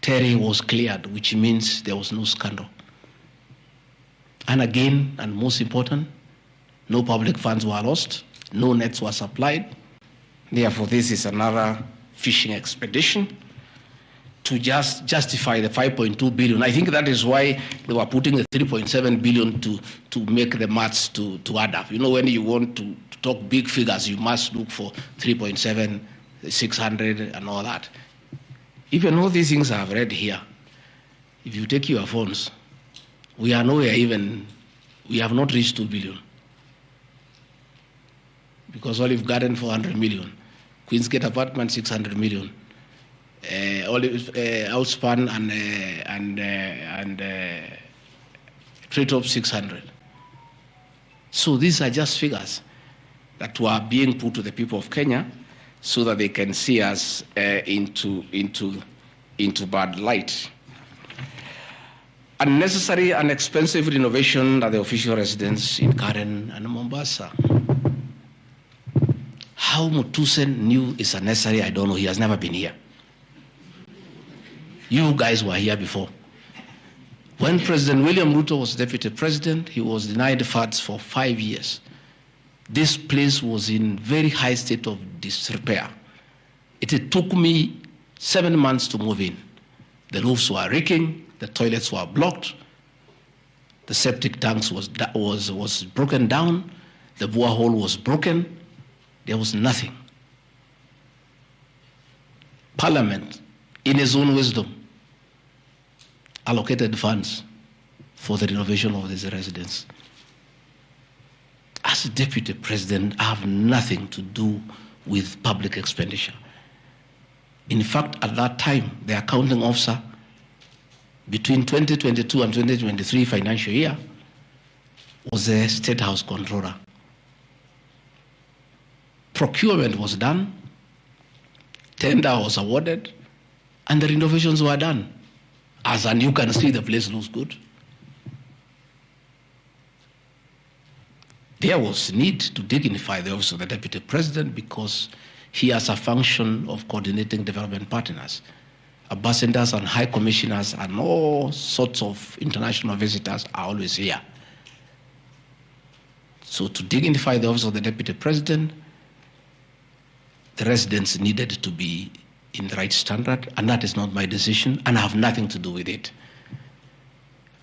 Terry was cleared, which means there was no scandal. And again, and most important, no public funds were lost, no nets were supplied. Therefore, this is another fishing expedition to just justify the 5.2 billion. I think that is why they were putting the 3.7 billion to make the maths to add up. You know, when you want to talk big figures, you must look for 3.7, 600 and all that. Even all these things I have read here, if you take your phones, we are nowhere even, we have not reached 2 billion. Because Olive Garden, 400 million. Queen's Gate Apartment, 600 million. Outspan and Treetop, 600. So these are just figures that were being put to the people of Kenya so that they can see us into bad light. Unnecessary and expensive renovation at the official residence in Karen and Mombasa. How Mutuse knew it's unnecessary, I don't know. He has never been here. You guys were here before. When President William Ruto was deputy president, he was denied funds for 5 years. This place was in very high state of disrepair. It took me 7 months to move in. The roofs were leaking, the toilets were blocked, the septic tanks was broken down, the borehole was broken, there was nothing. Parliament, in its own wisdom, allocated funds for the renovation of this residence. As a deputy president, I have nothing to do with public expenditure. In fact, at that time, the accounting officer, between 2022 and 2023 financial year, was a State House controller. Procurement was done, tender was awarded, and the renovations were done. And you can see, the place looks good. There was need to dignify the office of the deputy president because he has a function of coordinating development partners. Ambassadors and high commissioners and all sorts of international visitors are always here. So to dignify the office of the deputy president, the residents needed to be in the right standard, and that is not my decision, and I have nothing to do with it.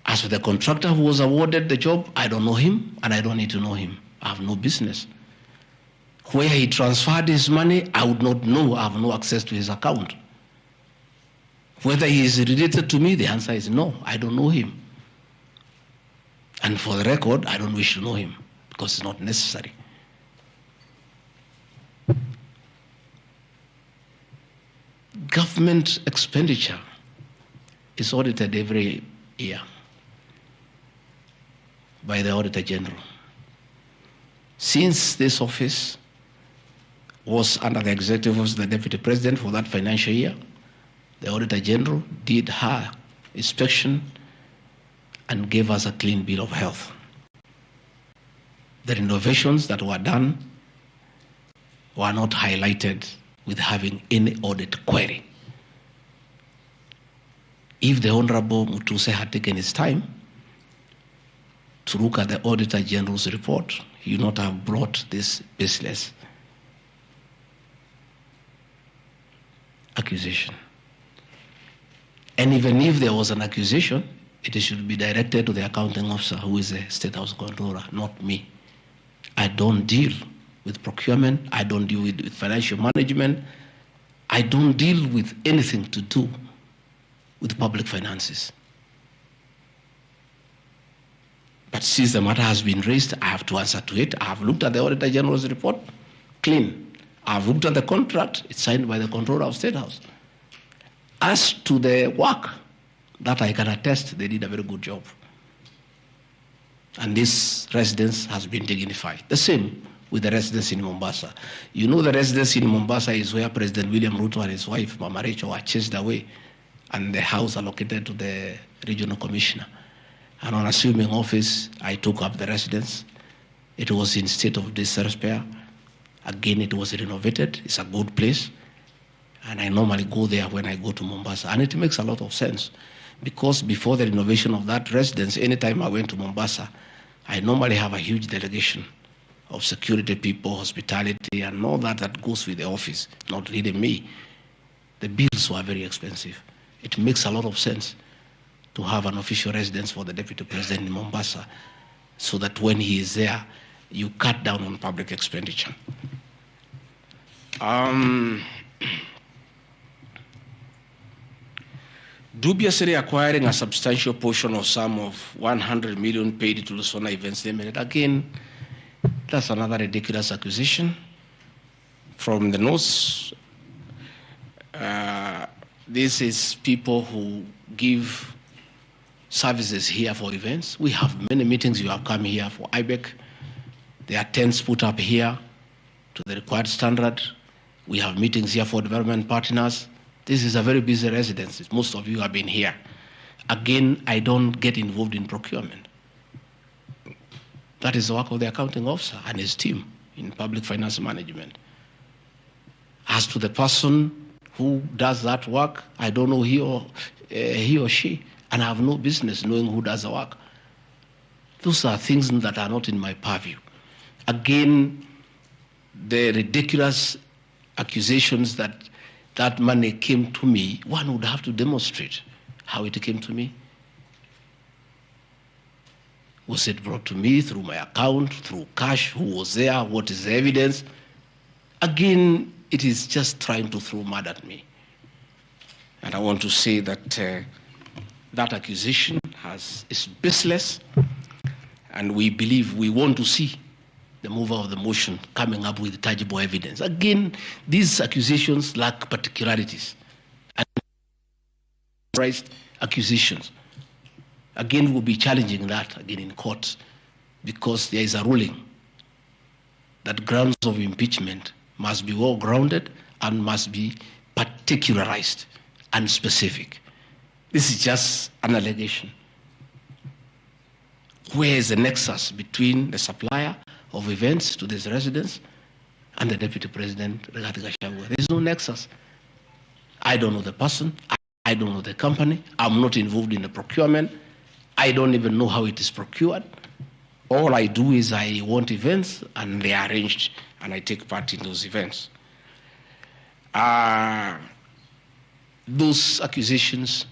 As for the contractor who was awarded the job, I don't know him, and I don't need to know him. I have no business. Where he transferred his money, I would not know. I have no access to his account. Whether he is related to me, the answer is no. I don't know him. And for the record, I don't wish to know him because it's not necessary. Government expenditure is audited every year by the Auditor General. Since this office was under the executive office of the Deputy President for that financial year, the Auditor General did her inspection and gave us a clean bill of health. The renovations that were done were not highlighted with having any audit query. If the Honorable Mutuse had taken his time to look at the Auditor General's report, he would not have brought this baseless accusation. And even if there was an accusation, it should be directed to the accounting officer, who is a State House controller, not me. I don't deal with procurement. I don't deal with financial management. I don't deal with anything to do with public finances. But since the matter has been raised, I have to answer to it. I have looked at the Auditor General's report, clean. I have looked at the contract, it's signed by the controller of State House. As to the work, that I can attest, they did a very good job. And this residence has been dignified. The same with the residence in Mombasa. You know, the residence in Mombasa is where President William Ruto and his wife, Mama Rachel, were chased away, and the house allocated to the regional commissioner. And on assuming office, I took up the residence. It was in state of disrepair. Again, it was renovated. It's a good place. And I normally go there when I go to Mombasa. And it makes a lot of sense because before the renovation of that residence, anytime I went to Mombasa, I normally have a huge delegation of security people, hospitality, and all that goes with the office, not really me. The bills were very expensive. It makes a lot of sense to have an official residence for the Deputy President in Mombasa so that when he is there, you cut down on public expenditure. Dubiously acquiring a substantial portion of sum of 100 million paid to Lusona Events Limited. Again, that's another ridiculous accusation. From the notes, this is people who give services here for events. We have many meetings. You have come here for IBEC. There are tents put up here to the required standard. We have meetings here for development partners. This is a very busy residence. Most of you have been here. Again, I don't get involved in procurement. That is the work of the accounting officer and his team in public finance management. As to the person who does that work, I don't know he or she, and I have no business knowing who does the work. Those are things that are not in my purview. Again, the ridiculous accusations that that money came to me, one would have to demonstrate how it came to me. Was it brought to me through my account, through cash? Who was there? What is the evidence? Again, it is just trying to throw mud at me. And I want to say that that accusation is baseless, and we believe we want to see the mover of the motion coming up with tangible evidence. Again, these accusations lack particularities and accusations. Again, we'll be challenging that again in court, because there is a ruling that grounds of impeachment must be well grounded and must be particularized and specific. This is just an allegation. Where is the nexus between the supplier of events to this residence and the Deputy President, Rigathi Gachagua? There is no nexus. I don't know the person. I don't know the company. I'm not involved in the procurement. I don't even know how it is procured. All I do is I want events, and they are arranged, and I take part in those events. Those accusations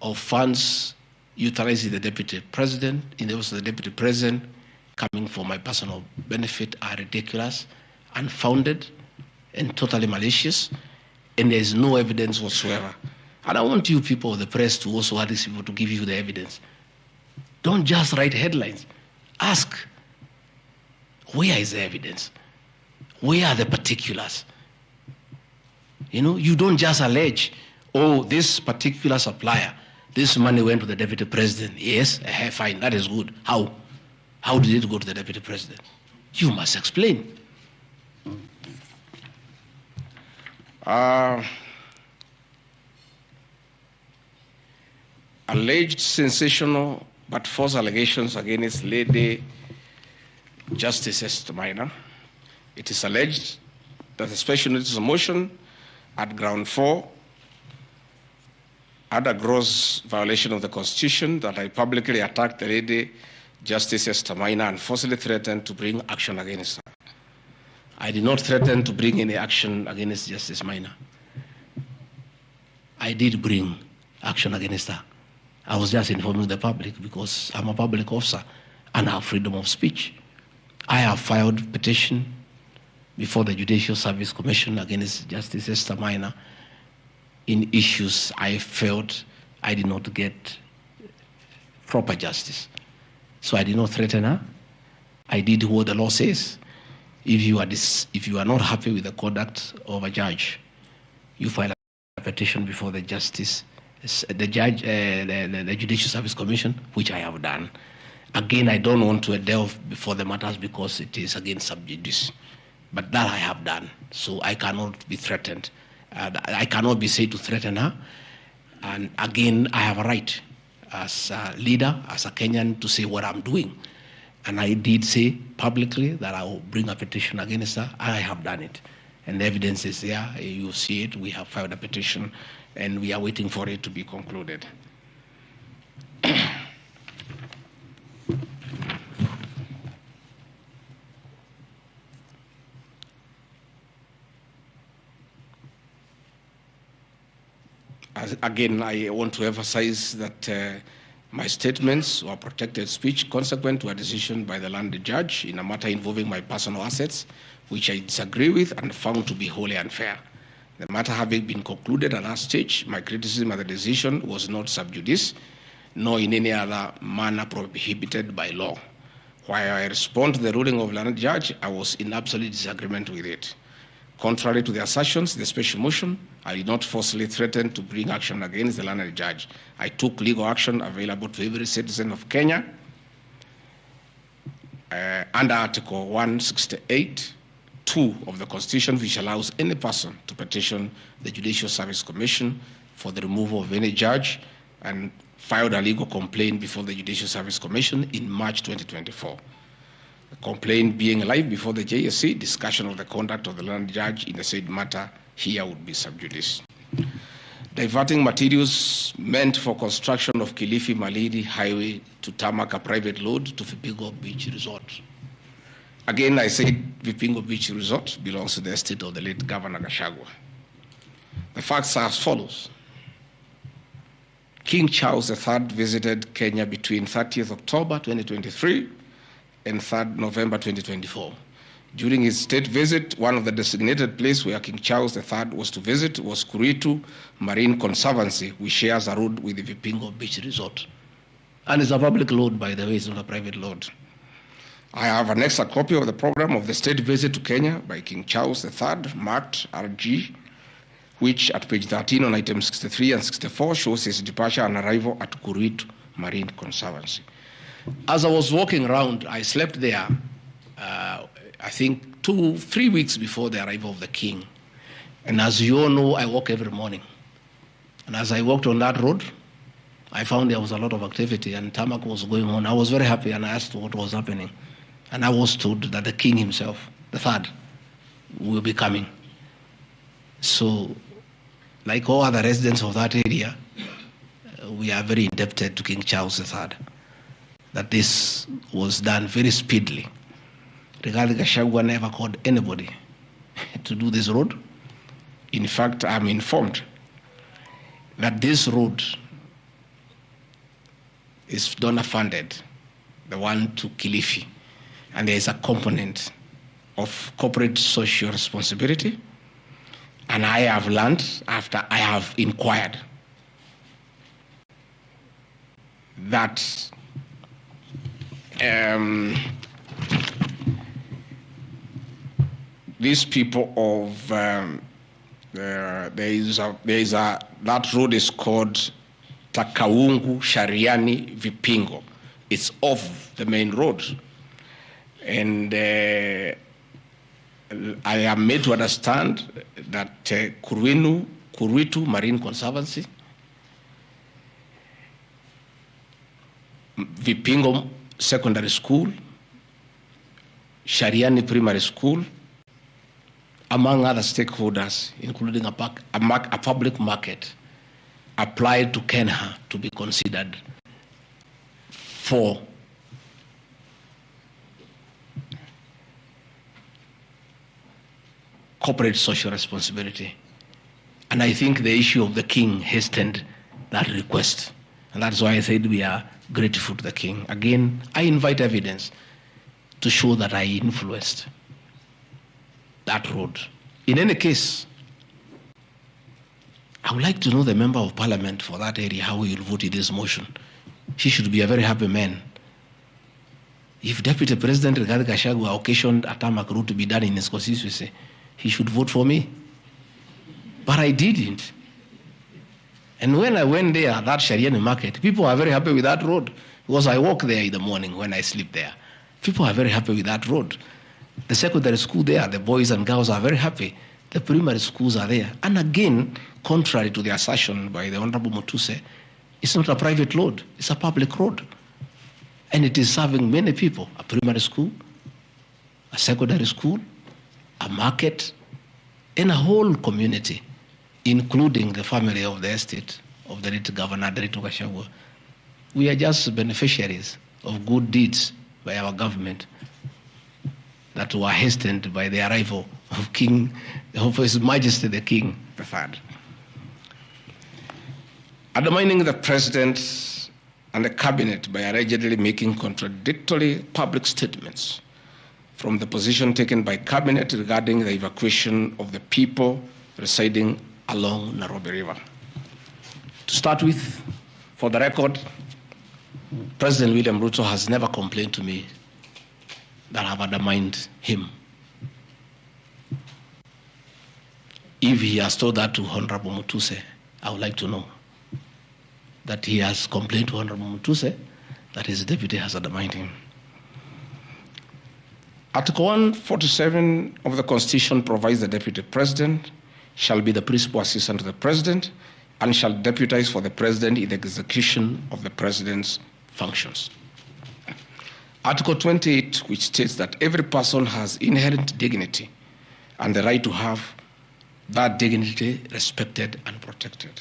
of funds utilizing the Deputy President, in the office of the Deputy President, coming for my personal benefit, are ridiculous, unfounded, and totally malicious, and there is no evidence whatsoever. And I want you people of the press to also ask these people to give you the evidence. Don't just write headlines. Ask, where is the evidence? Where are the particulars? You know, you don't just allege, oh, this particular supplier, this money went to the Deputy President. Yes, fine, that is good. How? How did it go to the Deputy President? You must explain. Alleged sensational but false allegations against Lady Justice Esther Maina. It is alleged that the special notice of motion at ground 4 had a gross violation of the Constitution, that I publicly attacked the Lady Justice Esther Maina and forcibly threatened to bring action against her. I did not threaten to bring any action against Justice Maina. I did bring action against her. I was just informing the public because I'm a public officer and I have freedom of speech. I have filed petition before the Judicial Service Commission against Justice Esther Maina in issues I felt I did not get proper justice. So I did not threaten her. I did what the law says. If you are not happy with the conduct of a judge, you file a petition before the Judicial Service Commission, which I have done. Again, I don't want to delve before the matters because it is against sub judice. But that I have done, so I cannot be threatened. I cannot be said to threaten her. And again, I have a right as a leader, as a Kenyan, to say what I'm doing. And I did say publicly that I will bring a petition against her. I have done it. And the evidence is there. You see it. We have filed a petition, and we are waiting for it to be concluded. Again, I want to emphasize that my statements were protected speech consequent to a decision by the land judge in a matter involving my personal assets, which I disagree with and found to be wholly unfair. The matter having been concluded at that stage, my criticism of the decision was not sub judice, nor in any other manner prohibited by law. While I respond to the ruling of the land judge, I was in absolute disagreement with it. Contrary to the assertions in the special motion, I did not falsely threaten to bring action against the learned judge. I took legal action available to every citizen of Kenya under Article 168 2 of the Constitution, which allows any person to petition the Judicial Service Commission for the removal of any judge, and filed a legal complaint before the Judicial Service Commission in March 2024. The complaint being live before the JSC, discussion of the conduct of the learned judge in the said matter here would be sub judice. Diverting materials meant for construction of Kilifi Malindi Highway to tarmac a private load to Vipingo Beach Resort. Again, I said Vipingo Beach Resort belongs to the estate of the late Governor Gachagua. The facts are as follows. King Charles III visited Kenya between 30th October 2023 and 3rd November 2024. During his state visit, one of the designated places where King Charles III was to visit was Kuritu Marine Conservancy, which shares a road with the Vipingo Beach Resort. And it's a public load, by the way, it's not a private load. I have annexed a copy of the program of the state visit to Kenya by King Charles III, marked RG, which at page 13 on items 63 and 64 shows his departure and arrival at Kuritu Marine Conservancy. As I was walking around, I slept there, I think 2-3 weeks before the arrival of the king. And as you all know, I walk every morning. And as I walked on that road, I found there was a lot of activity and tarmac was going on. I was very happy and I asked what was happening. And I was told that the king himself, the third, will be coming. So, like all other residents of that area, we are very indebted to King Charles III, that this was done very speedily. Rigathi Gachagua never called anybody to do this road. In fact, I'm informed that this road is donor funded, the one to Kilifi, and there is a component of corporate social responsibility. And I have learned, after I have inquired, that these people of that road is called Takaungu Shariani Vipingo. It's off the main road, and I am made to understand that Kuritu Marine Conservancy, Vipingo Secondary School, Shariani Primary School, among other stakeholders, including a public market, applied to Kenya to be considered for corporate social responsibility. And I think the issue of the king hastened that request. And that's why I said we are grateful to the king. Again, I invite evidence to show that I influenced that road. In any case, I would like to know the member of parliament for that area, how he will vote in this motion. He should be a very happy man. If Deputy President Rigathi Gachagua occasioned a tarmac road to be done in his constituency, he should vote for me. But I didn't. And when I went there, that Shariani market, people are very happy with that road, because I walk there in the morning when I sleep there. People are very happy with that road. The secondary school there, the boys and girls are very happy. The primary schools are there. And again, contrary to the assertion by the Honorable Mutuse, it's not a private road, it's a public road. And it is serving many people, a primary school, a secondary school, a market, and a whole community, including the family of the estate of the late Governor Gachagua. We are just beneficiaries of good deeds by our government that were hastened by the arrival of His Majesty the King III. Undermining the President and the Cabinet by allegedly making contradictory public statements from the position taken by Cabinet regarding the evacuation of the people residing along Nairobi River. To start with, for the record, President William Ruto has never complained to me that I have undermined him. If he has told that to Honorable Mutuse, I would like to know that he has complained to Honorable Mutuse that his deputy has undermined him. Article 147 of the Constitution provides the Deputy President shall be the principal assistant to the President and shall deputize for the President in the execution of the President's functions. Article 28, which states that every person has inherent dignity and the right to have that dignity respected and protected.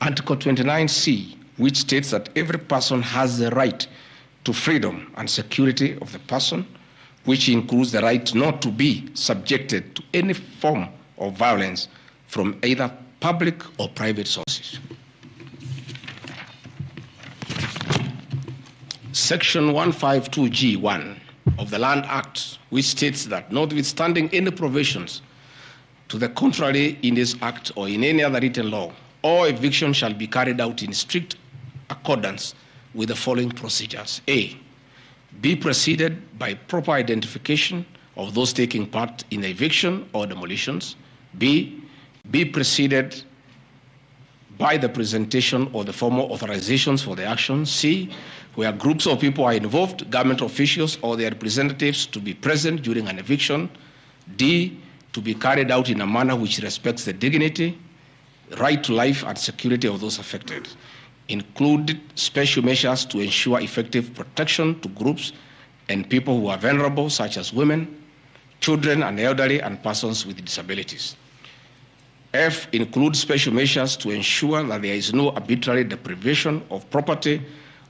Article 29C, which states that every person has the right to freedom and security of the person, which includes the right not to be subjected to any form of violence from either public or private sources. Section 152G1 of the Land Act, which states that notwithstanding any provisions to the contrary in this act or in any other written law, all eviction shall be carried out in strict accordance with the following procedures. A, be preceded by proper identification of those taking part in the eviction or demolitions. B, be preceded by the presentation of the formal authorizations for the action. C, where groups of people are involved, government officials or their representatives to be present during an eviction. D, to be carried out in a manner which respects the dignity, right to life and security of those affected. Include special measures to ensure effective protection to groups and people who are vulnerable, such as women, children and elderly, and persons with disabilities. F, include special measures to ensure that there is no arbitrary deprivation of property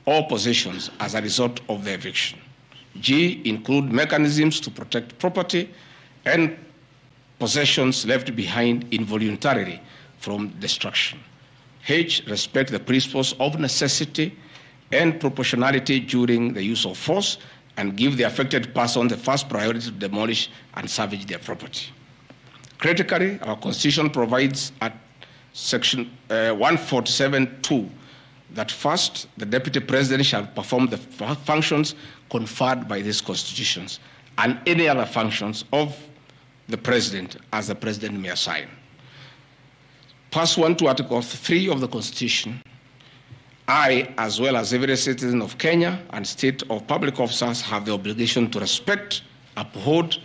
or possessions as a result of the eviction. G, include mechanisms to protect property and possessions left behind involuntarily from destruction. H, respect the principles of necessity and proportionality during the use of force and give the affected person the first priority to demolish and salvage their property. Critically, our Constitution provides at Section 147(2) that first, the Deputy President shall perform the functions conferred by these constitutions and any other functions of the President as the President may assign. Pursuant to Article 3 of the Constitution, I, as well as every citizen of Kenya and state of public officers, have the obligation to respect, uphold,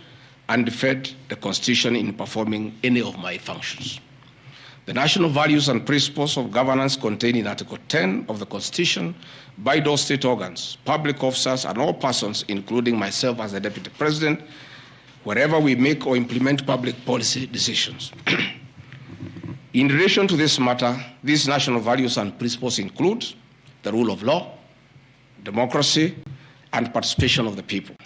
and defend the Constitution in performing any of my functions. The national values and principles of governance contained in Article 10 of the Constitution by those state organs, public officers, and all persons, including myself as the Deputy President, wherever we make or implement public policy decisions. In relation to this matter, these national values and principles include the rule of law, democracy, and participation of the people,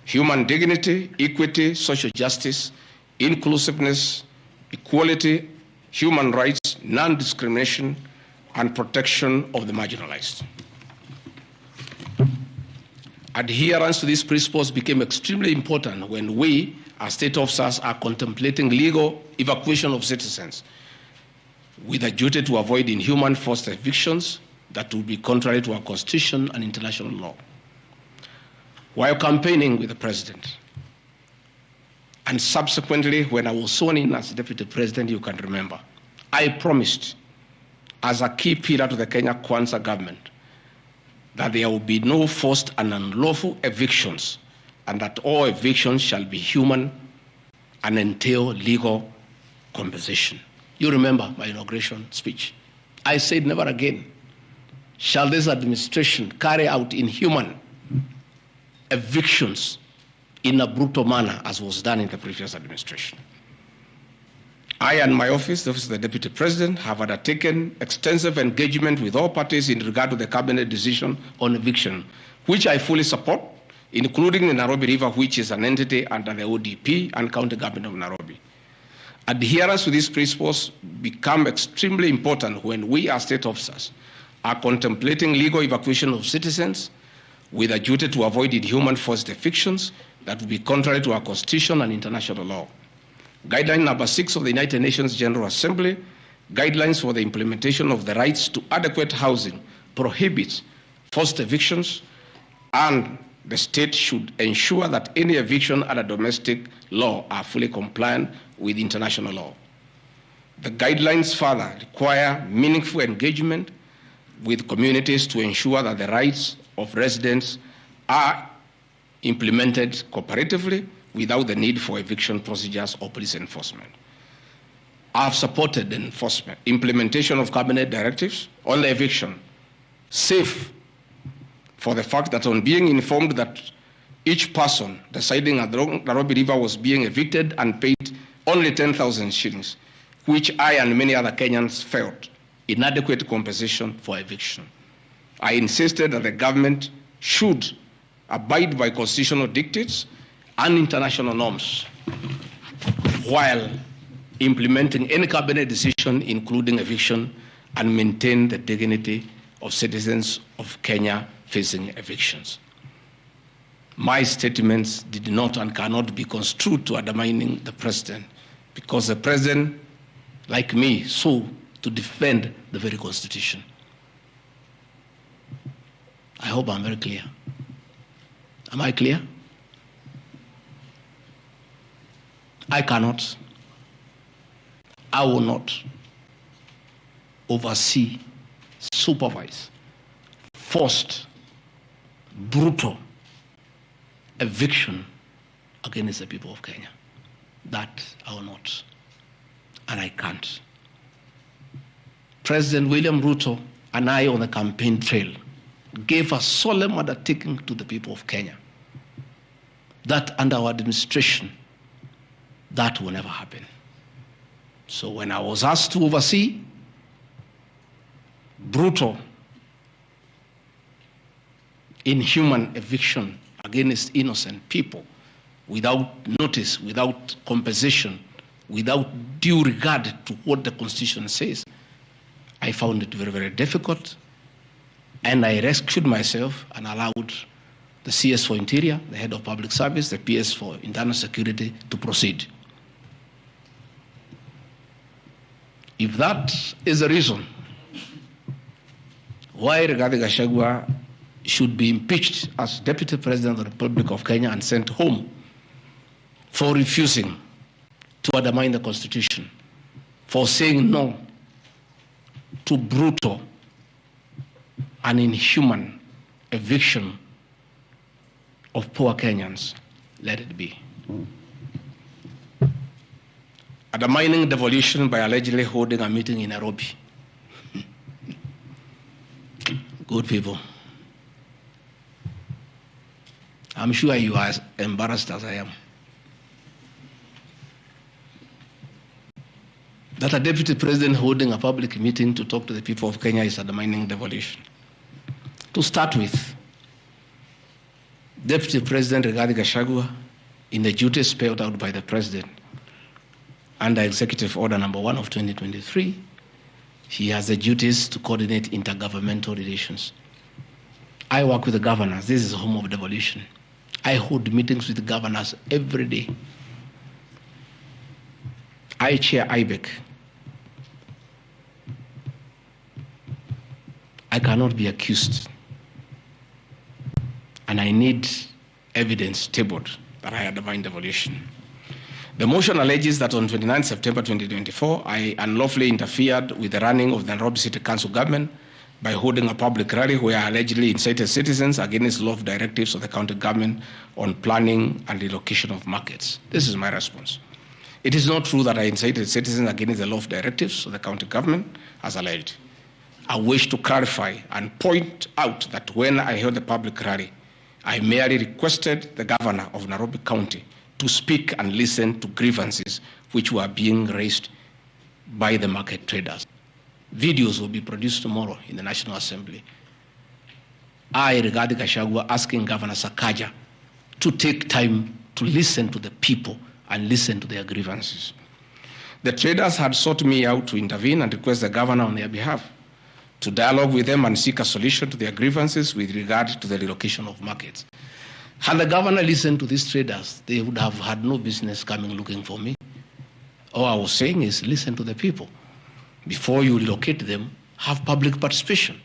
human dignity, equity, social justice, inclusiveness, equality, human rights, non-discrimination, and protection of the marginalized. Adherence to these principles became extremely important when we, as state officers, are contemplating legal evacuation of citizens with a duty to avoid inhuman forced evictions that would be contrary to our Constitution and international law. While campaigning with the President, and subsequently when I was sworn in as Deputy President, you can remember, I promised as a key pillar to the Kenya Kwanza government that there will be no forced and unlawful evictions and that all evictions shall be human and entail legal compensation. You remember my inauguration speech. I said never again shall this administration carry out inhuman evictions in a brutal manner as was done in the previous administration. I and my office, the Office of the Deputy President, have undertaken extensive engagement with all parties in regard to the cabinet decision on eviction, which I fully support, including the Nairobi River, which is an entity under the ODP and County Government of Nairobi. Adherence to these principles become extremely important when we as state officers are contemplating legal evacuation of citizens with a duty to avoid inhuman forced evictions that would be contrary to our Constitution and international law. Guideline number 6 of the United Nations General Assembly, guidelines for the implementation of the rights to adequate housing, prohibits forced evictions, and the state should ensure that any eviction under domestic law are fully compliant with international law. The guidelines further require meaningful engagement with communities to ensure that the rights of residents are implemented cooperatively without the need for eviction procedures or police enforcement. I have supported the implementation of cabinet directives on the eviction, safe for the fact that on being informed that each person residing at the Nairobi River was being evicted and paid only 10,000 shillings, which I and many other Kenyans felt inadequate compensation for eviction. I insisted that the government should abide by constitutional dictates and international norms while implementing any cabinet decision, including eviction, and maintain the dignity of citizens of Kenya facing evictions. My statements did not and cannot be construed to undermining the president, because the president, like me, sought to defend the very constitution. I hope I'm very clear. Am I clear? I cannot, I will not oversee, supervise, forced, brutal eviction against the people of Kenya. That I will not, and I can't. President William Ruto and I on the campaign trail gave a solemn undertaking to the people of Kenya that under our administration, that will never happen. So when I was asked to oversee brutal, inhuman eviction against innocent people without notice, without compensation, without due regard to what the Constitution says, I found it very, very difficult. And I rescued myself and allowed the CS for Interior, the Head of Public Service, the PS for Internal Security to proceed. If that is the reason why Rigathi Gachagua should be impeached as Deputy President of the Republic of Kenya and sent home for refusing to undermine the Constitution, for saying no to brutal and inhuman eviction of poor Kenyans, let it be. Undermining devolution by allegedly holding a meeting in Nairobi. Good people. I'm sure you are as embarrassed as I am. That a deputy president holding a public meeting to talk to the people of Kenya is undermining devolution. To start with, Deputy President Rigathi Gachagua, in the duties spelled out by the President under Executive Order number 1 of 2023, he has the duties to coordinate intergovernmental relations. I work with the governors. This is the home of devolution. I hold meetings with the governors every day. I chair IBEC. I cannot be accused. And I need evidence tabled that I undermined devolution. The motion alleges that on 29 September 2024, I unlawfully interfered with the running of the Nairobi City Council government by holding a public rally where I allegedly incited citizens against law directives of the county government on planning and relocation of markets. This is my response. It is not true that I incited citizens against the law directives of the county government, as alleged. I wish to clarify and point out that when I held the public rally, I merely requested the governor of Nairobi County to speak and listen to grievances which were being raised by the market traders. Videos will be produced tomorrow in the National Assembly. I, Rigathi Gachagua, asking Governor Sakaja to take time to listen to the people and listen to their grievances. The traders had sought me out to intervene and request the governor on their behalf to dialogue with them and seek a solution to their grievances with regard to the relocation of markets. Had the governor listened to these traders, they would have had no business coming looking for me. All I was saying is listen to the people. Before you relocate them, have public participation.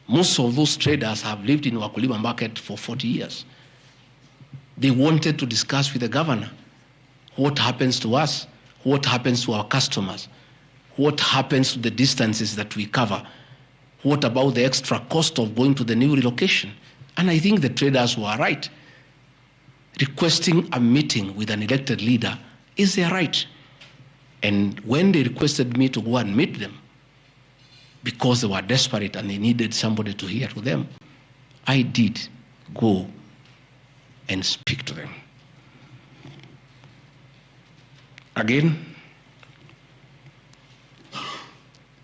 Most of those traders have lived in Wakulima market for 40 years. They wanted to discuss with the governor what happens to us, what happens to our customers, what happens to the distances that we cover, what about the extra cost of going to the new relocation. And I think the traders were right. requesting a meeting with an elected leader is their right. And when they requested me to go and meet them, because they were desperate and they needed somebody to hear to them, I did go and speak to them. Again,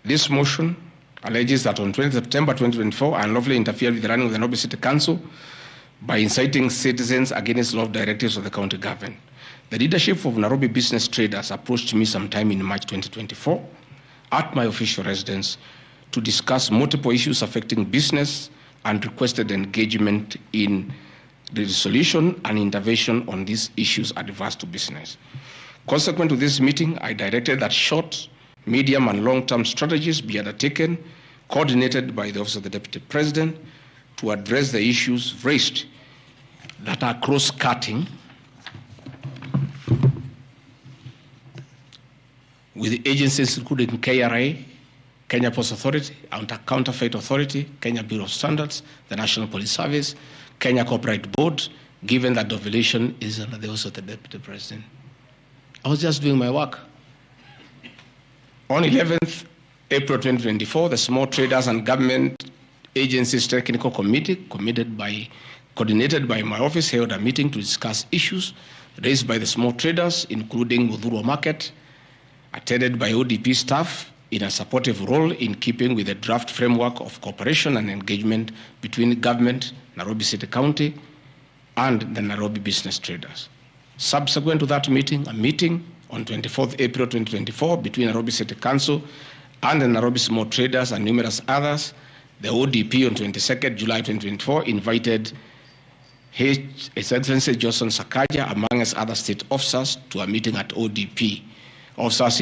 this motion alleges that on 20 September 2024, I unlawfully interfered with the running of the Nairobi City Council by inciting citizens against law directives of the county government. The leadership of Nairobi business traders approached me sometime in March 2024 at my official residence to discuss multiple issues affecting business and requested engagement in the resolution and intervention on these issues adverse to business. Consequent to this meeting, I directed that short, medium, and long-term strategies be undertaken, coordinated by the Office of the Deputy President, to address the issues raised that are cross-cutting with the agencies including KRA, Kenya Post Authority, Counterfeit Authority, Kenya Bureau of Standards, the National Police Service, Kenya Copyright Board, given that the violation is under the Office of the Deputy President. I was just doing my work. On 11th April 2024, the Small Traders and Government Agencies Technical Committee, coordinated by my office, held a meeting to discuss issues raised by the small traders, including Mudhurwa Market, attended by ODP staff in a supportive role in keeping with the draft framework of cooperation and engagement between government, Nairobi City County, and the Nairobi business traders. Subsequent to that meeting, a meeting on 24th April 2024 between Nairobi City Council and the Nairobi small traders and numerous others, the ODP on 22nd July 2024 invited His Excellency Johnson Sakaja, among other state officers, to a meeting at ODP. Officers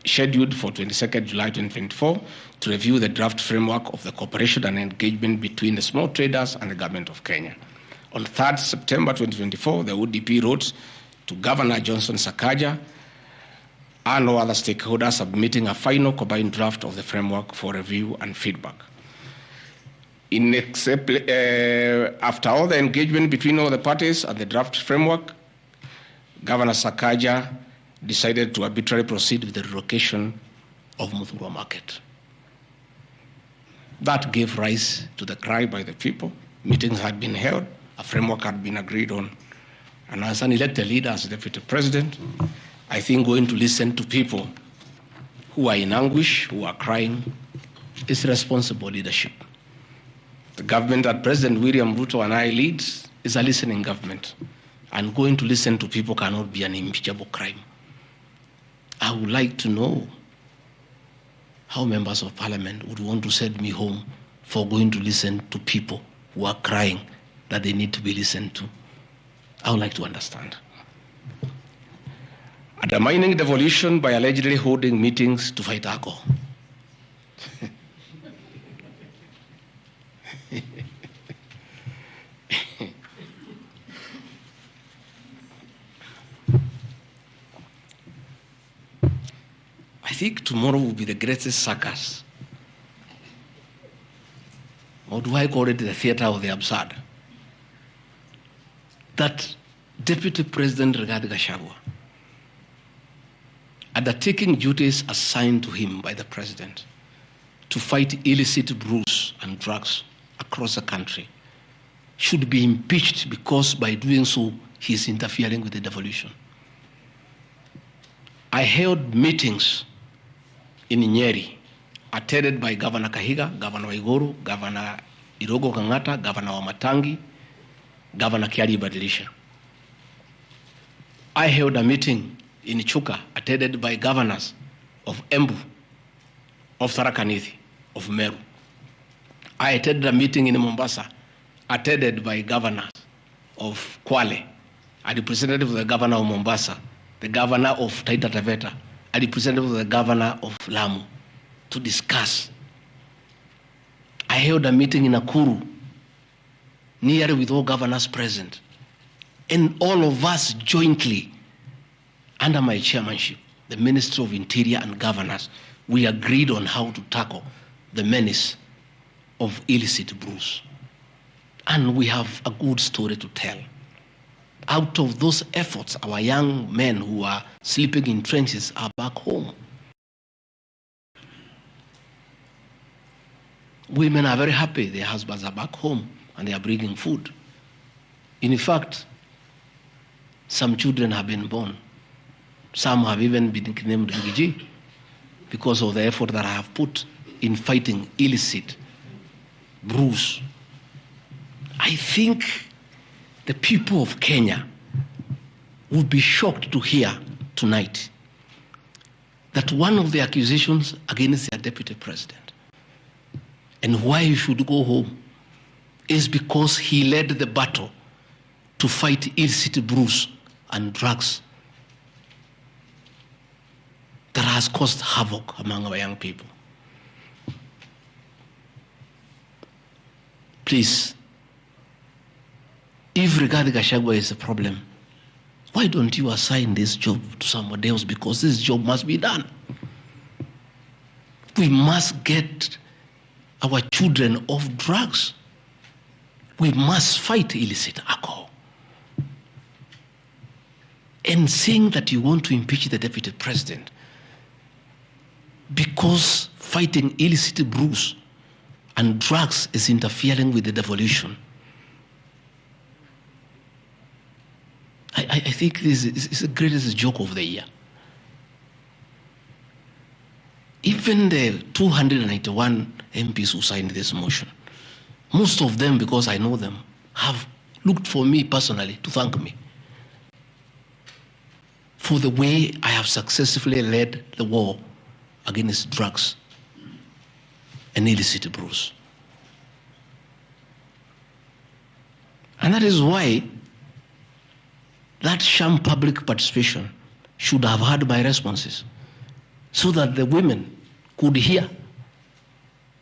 scheduled for 22nd July 2024 to review the draft framework of the cooperation and engagement between the small traders and the government of Kenya. On 3rd September 2024, the ODP wrote to Governor Johnson Sakaja and all other stakeholders, submitting a final combined draft of the framework for review and feedback. After all the engagement between all the parties and the draft framework, Governor Sakaja decided to arbitrarily proceed with the relocation of Mudhurwa Market. That gave rise to the cry by the people. Meetings had been held, a framework had been agreed on. And as an elected leader, as Deputy President, I think going to listen to people who are in anguish, who are crying, is responsible leadership. The government that President William Ruto and I lead is a listening government. And going to listen to people cannot be an impeachable crime. I would like to know how members of parliament would want to send me home for going to listen to people who are crying that they need to be listened to. I would like to understand. Undermining devolution by allegedly holding meetings to fight alcohol. I think tomorrow will be the greatest circus. Or do I call it the theater of the absurd? That Deputy President Rigathi Gachagua, undertaking duties assigned to him by the President to fight illicit brews and drugs across the country, should be impeached because by doing so, he is interfering with the devolution. I held meetings in Nyeri, attended by Governor Kahiga, Governor Waiguru, Governor Irogo Kangata, Governor Wamatangi, Governor Kiari Badilisha. I held a meeting in Chuka, attended by governors of Embu, of Tharaka Nithi, of Meru. I attended a meeting in Mombasa, attended by governors of Kwale, a representative of the governor of Mombasa, the governor of Taita Taveta, a representative of the governor of Lamu, to discuss. I held a meeting in Nakuru, nearly with all governors present, and all of us jointly, under my chairmanship, the Ministry of Interior and Governors, we agreed on how to tackle the menace of illicit brews. And we have a good story to tell. out of those efforts, our young men who are sleeping in trenches are back home. Women are very happy their husbands are back home and they are bringing food. In fact, some children have been born. Some have even been named Gigi because of the effort that I have put in fighting illicit brews. I think the people of Kenya would be shocked to hear tonight that one of the accusations against their deputy president and why he should go home is because he led the battle to fight illicit brews and drugs that has caused havoc among our young people. Please, if Rigathi Gachagua is a problem, why don't you assign this job to somebody else? Because this job must be done. We must get our children off drugs. We must fight illicit alcohol. And saying that you want to impeach the deputy president because fighting illicit brews and drugs is interfering with the devolution. I think this is the greatest joke of the year. Even the 291 MPs who signed this motion, most of them, because I know them, have looked for me personally to thank me for the way I have successfully led the war against drugs and illicit brews. And that is why that sham public participation should have had my responses, so that the women could hear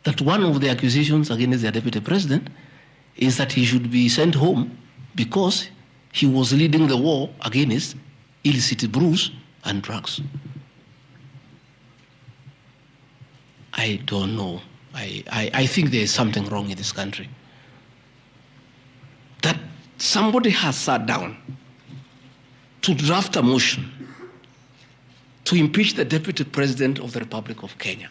that one of the accusations against the deputy president is that he should be sent home because he was leading the war against illicit brews and drugs. I don't know. I think there is something wrong in this country. That somebody has sat down to draft a motion to impeach the deputy president of the Republic of Kenya.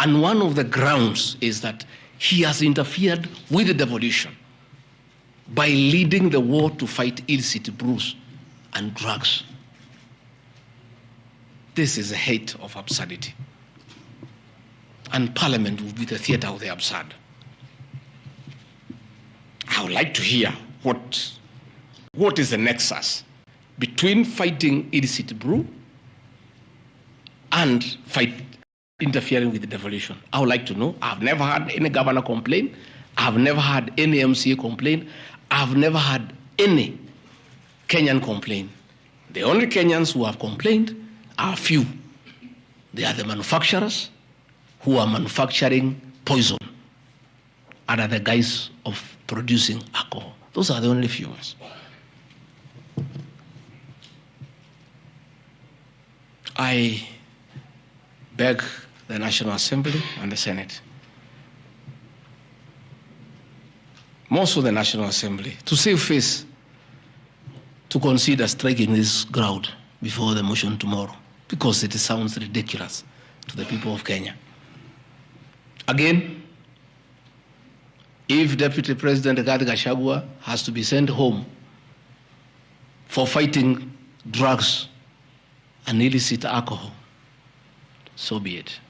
And one of the grounds is that he has interfered with the devolution by leading the war to fight illicit brews and drugs. This is a height of absurdity. And Parliament will be the theater of the absurd. I would like to hear what is the nexus between fighting illicit brew and interfering with the devolution. I would like to know. I've never had any governor complain. I've never had any MCA complain. I've never had any Kenyan complain. The only Kenyans who have complained are few. They are the manufacturers who are manufacturing poison under the guise of producing alcohol. Those are the only few ones. I beg the National Assembly and the Senate, most of the National Assembly, to save face, to consider striking this ground before the motion tomorrow, because it sounds ridiculous to the people of Kenya. Again, if Deputy President Rigathi Gachagua has to be sent home for fighting drugs and illicit alcohol, so be it.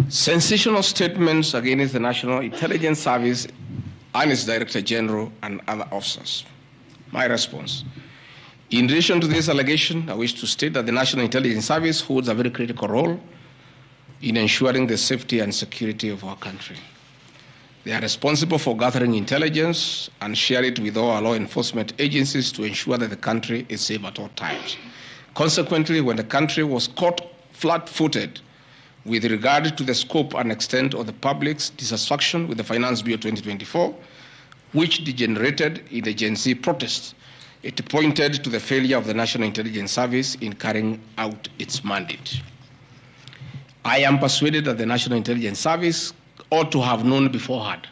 Sensational statements against the National Intelligence Service and its Director General and other officers. My response. In relation to this allegation, I wish to state that the National Intelligence Service holds a very critical role in ensuring the safety and security of our country. They are responsible for gathering intelligence and share it with all our law enforcement agencies to ensure that the country is safe at all times. Consequently, when the country was caught flat-footed with regard to the scope and extent of the public's dissatisfaction with the Finance Bill 2024, which degenerated in the Gen Z protests, it pointed to the failure of the National Intelligence Service in carrying out its mandate. I am persuaded that the National Intelligence Service ought to have known beforehand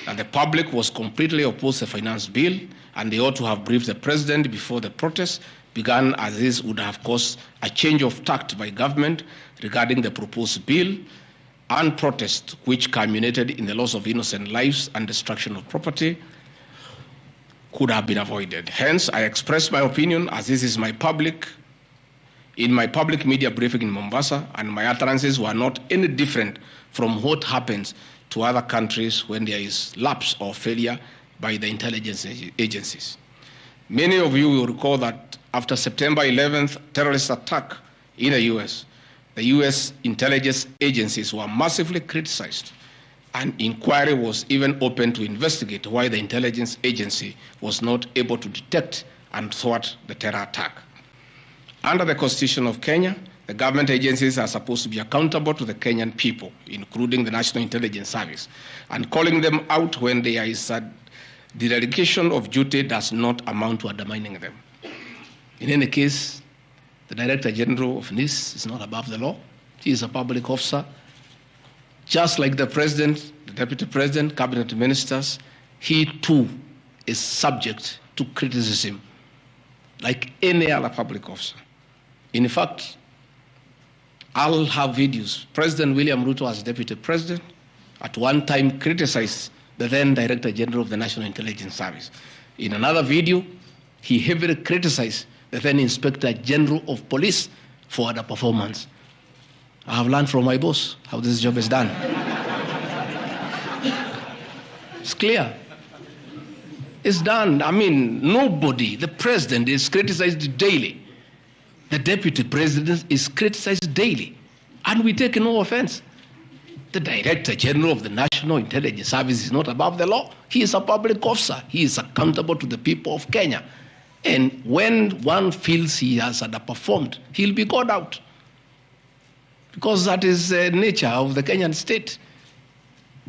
that the public was completely opposed to the finance bill, and they ought to have briefed the president before the protests began, as this would have caused a change of tact by government regarding the proposed bill, and protest which culminated in the loss of innocent lives and destruction of property could have been avoided. Hence, I express my opinion, as this is in my public media briefing in Mombasa, and my utterances were not any different from what happens to other countries when there is lapse or failure by the intelligence agencies. Many of you will recall that after September 11th terrorist attack in the US, the US intelligence agencies were massively criticized. An inquiry was even opened to investigate why the intelligence agency was not able to detect and thwart the terror attack. Under the Constitution of Kenya, the government agencies are supposed to be accountable to the Kenyan people, including the National Intelligence Service, and calling them out when there is a dereliction of duty does not amount to undermining them. In any case, the Director General of NIS is not above the law. He is a public officer. Just like the President, the Deputy President, Cabinet Ministers, he too is subject to criticism like any other public officer. In fact, I'll have videos. President William Ruto, as Deputy President, at one time criticized the then Director General of the National Intelligence Service. In another video, he heavily criticized the then Inspector General of Police for the performance. I have learned from my boss how this job is done. It's clear. It's done. I mean, nobody, the president is criticized daily. The deputy president is criticized daily. And we take no offense. The Director General of the National Intelligence Service is not above the law. He is a public officer. He is accountable to the people of Kenya. And when one feels he has underperformed, he'll be called out. Because that is the nature of the Kenyan state.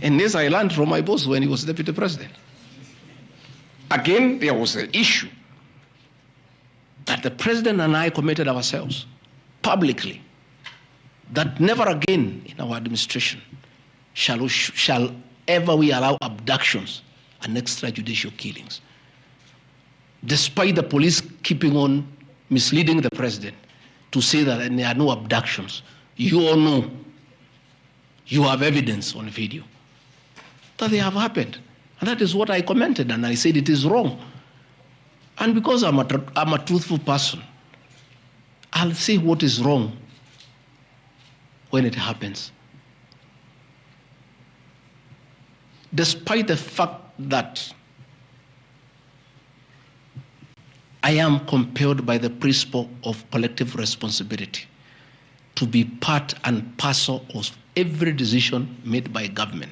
And this I learned from my boss when he was deputy president. Again, there was an issue that the president and I committed ourselves publicly that never again in our administration shall ever we allow abductions and extrajudicial killings. Despite the police keeping on misleading the president to say that there are no abductions, you all know, you have evidence on video that they have happened. And that is what I commented, and I said it is wrong. And because I'm a truthful person, I'll say what is wrong when it happens. Despite the fact that I am compelled by the principle of collective responsibility to be part and parcel of every decision made by government,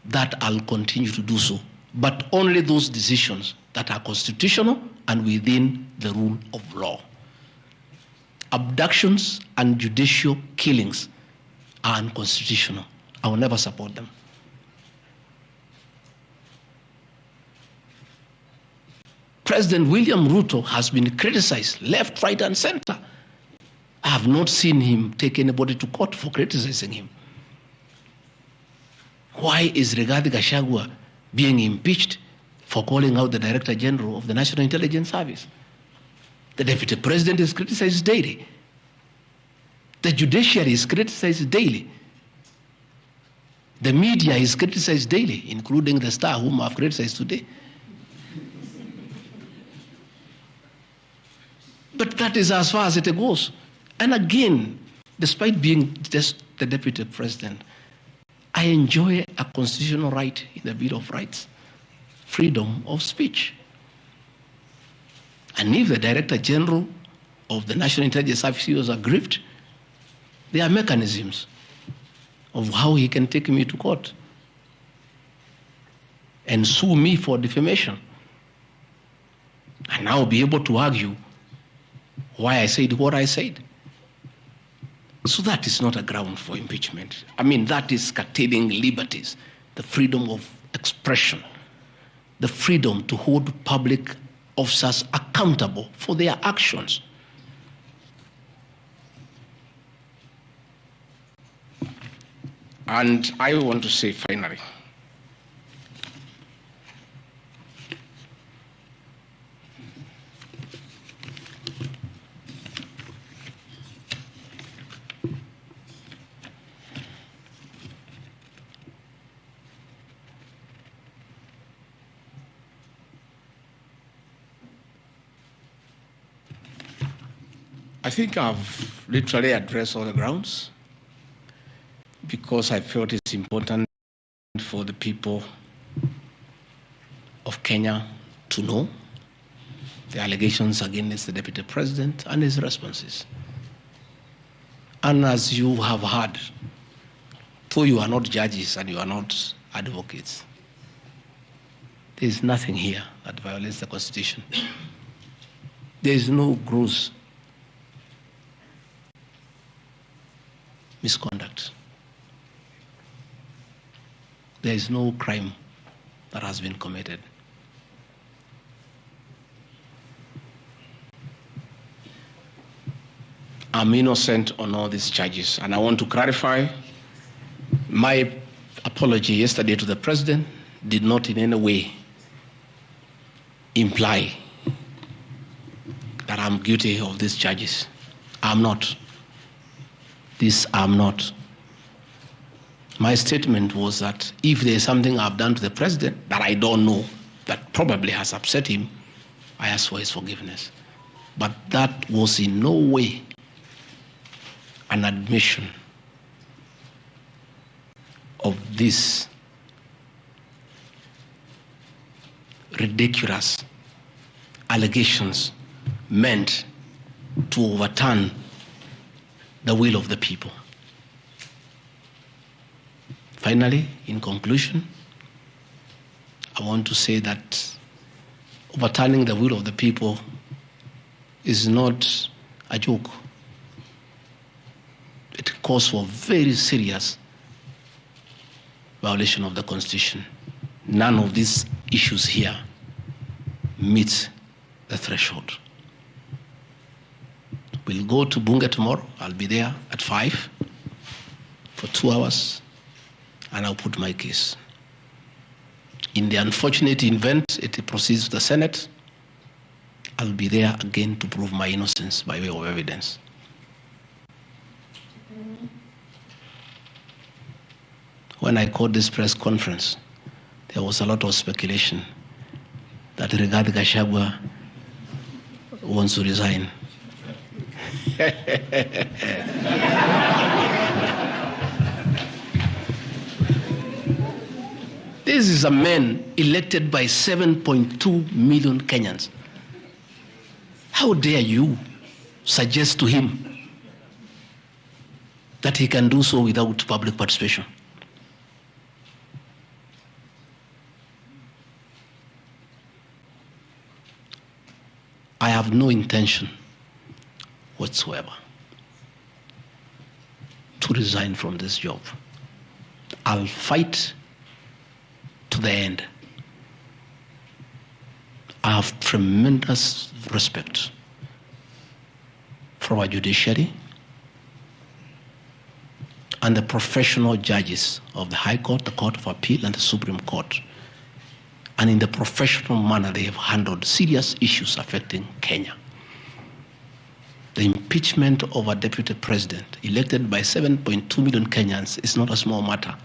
that I'll continue to do so, but only those decisions that are constitutional and within the rule of law. Abductions and judicial killings are unconstitutional. I will never support them. President William Ruto has been criticized left, right, and center. I have not seen him take anybody to court for criticizing him. Why is Rigathi Gachagua being impeached for calling out the Director General of the National Intelligence Service? The Deputy President is criticized daily. The judiciary is criticized daily. The media is criticized daily, including the Star, whom I've criticized today. But that is as far as it goes. And again, despite being just the Deputy President, I enjoy a constitutional right in the Bill of Rights, freedom of speech. And if the Director General of the National Intelligence Service was aggrieved, there are mechanisms of how he can take me to court and sue me for defamation. And I'll be able to argue why I said what I said. So that is not a ground for impeachment. I mean, that is curtailing liberties, the freedom of expression, the freedom to hold public officers accountable for their actions. And I want to say finally I think I've literally addressed all the grounds because I felt it's important for the people of Kenya to know the allegations against the Deputy President and his responses. And as you have heard, though you are not judges and you are not advocates, there is nothing here that violates the Constitution. There is no gross misconduct. There is no crime that has been committed. I'm innocent on all these charges, and I want to clarify my apology yesterday to the President did not in any way imply that I'm guilty of these charges. I'm not. I'm not. My statement was that if there is something I've done to the President that I don't know, that probably has upset him, I ask for his forgiveness. But that was in no way an admission of this ridiculous allegations meant to overturn the will of the people. Finally, in conclusion, I want to say that overturning the will of the people is not a joke. It calls for very serious violation of the Constitution. None of these issues here meet the threshold. We'll go to Bunge tomorrow. I'll be there at 5 for 2 hours, and I'll put my case. In the unfortunate event it proceeds to the Senate, I'll be there again to prove my innocence by way of evidence. When I called this press conference, there was a lot of speculation that Rigathi Gachagua wants to resign. This is a man elected by 7.2 million Kenyans. How dare you suggest to him that he can do so without public participation? I have no intention whatsoever to resign from this job. I'll fight to the end. I have tremendous respect for our judiciary and the professional judges of the High Court, the Court of Appeal, and the Supreme Court. And in the professional manner, they have handled serious issues affecting Kenya. The impeachment of a deputy president elected by 7.2 million Kenyans is not a small matter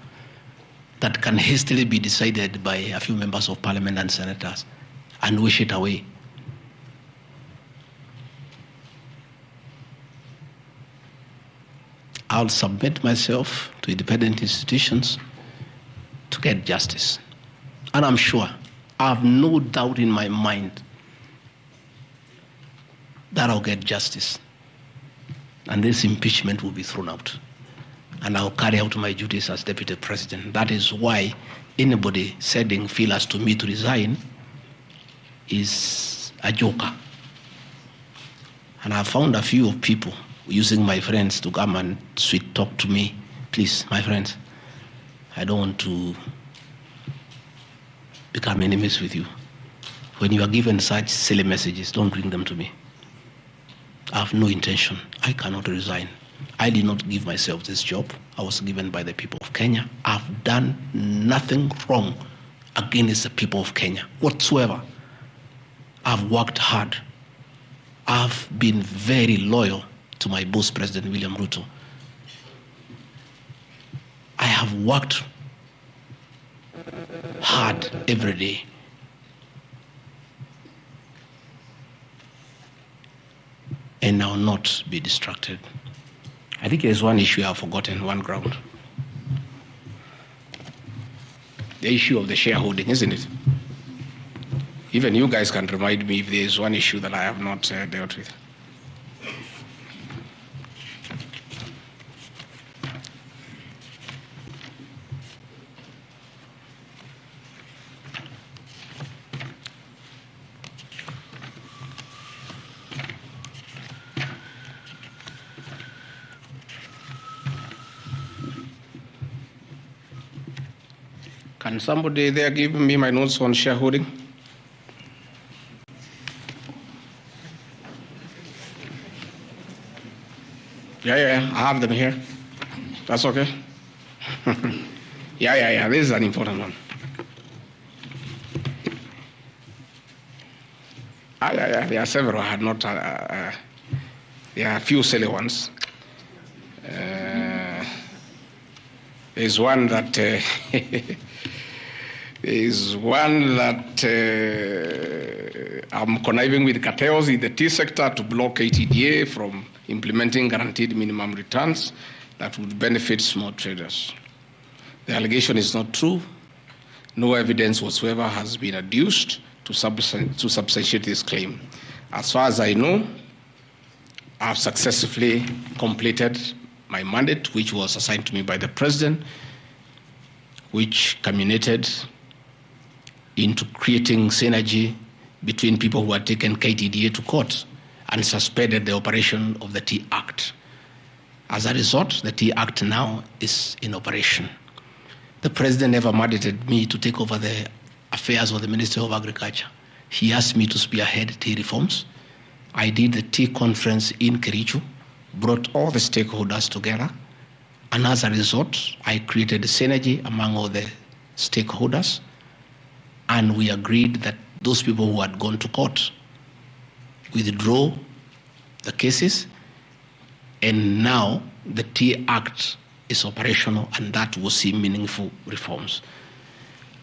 that can hastily be decided by a few members of parliament and senators and wish it away. I'll submit myself to independent institutions to get justice. And I'm sure, I have no doubt in my mind that I'll get justice. And this impeachment will be thrown out. And I'll carry out my duties as deputy president. That is why anybody sending feelers to me to resign is a joker. And I found a few people using my friends to come and sweet talk to me. Please, my friends, I don't want to become enemies with you. When you are given such silly messages, don't bring them to me. I have no intention. I cannot resign. I did not give myself this job. I was given by the people of Kenya. I've done nothing wrong against the people of Kenya whatsoever. I've worked hard. I've been very loyal to my boss, President William Ruto. I have worked hard every day. And and I will not be distracted. I think there's one issue I've forgotten, one ground. The issue of the shareholding, isn't it? Even you guys can remind me if there is one issue that I have not dealt with. Can somebody there give me my notes on shareholding? Yeah, I have them here. That's okay. Yeah, this is an important one. Yeah, there are several. I had not, there are a few silly ones. There's one that I'm conniving with cartels in the tea sector to block ATDA from implementing guaranteed minimum returns that would benefit small traders. The allegation is not true. No evidence whatsoever has been adduced to substantiate this claim. As far as I know, I've successfully completed my mandate, which was assigned to me by the President, which culminated into creating synergy between people who had taken KTDA to court and suspended the operation of the Tea Act. As a result, the Tea Act now is in operation. The President never mandated me to take over the affairs of the Ministry of Agriculture. He asked me to spearhead tea reforms. I did the tea conference in Kericho, brought all the stakeholders together, and as a result, I created a synergy among all the stakeholders, and we agreed that those people who had gone to court withdraw the cases, and now the Tea Act is operational, and that will see meaningful reforms.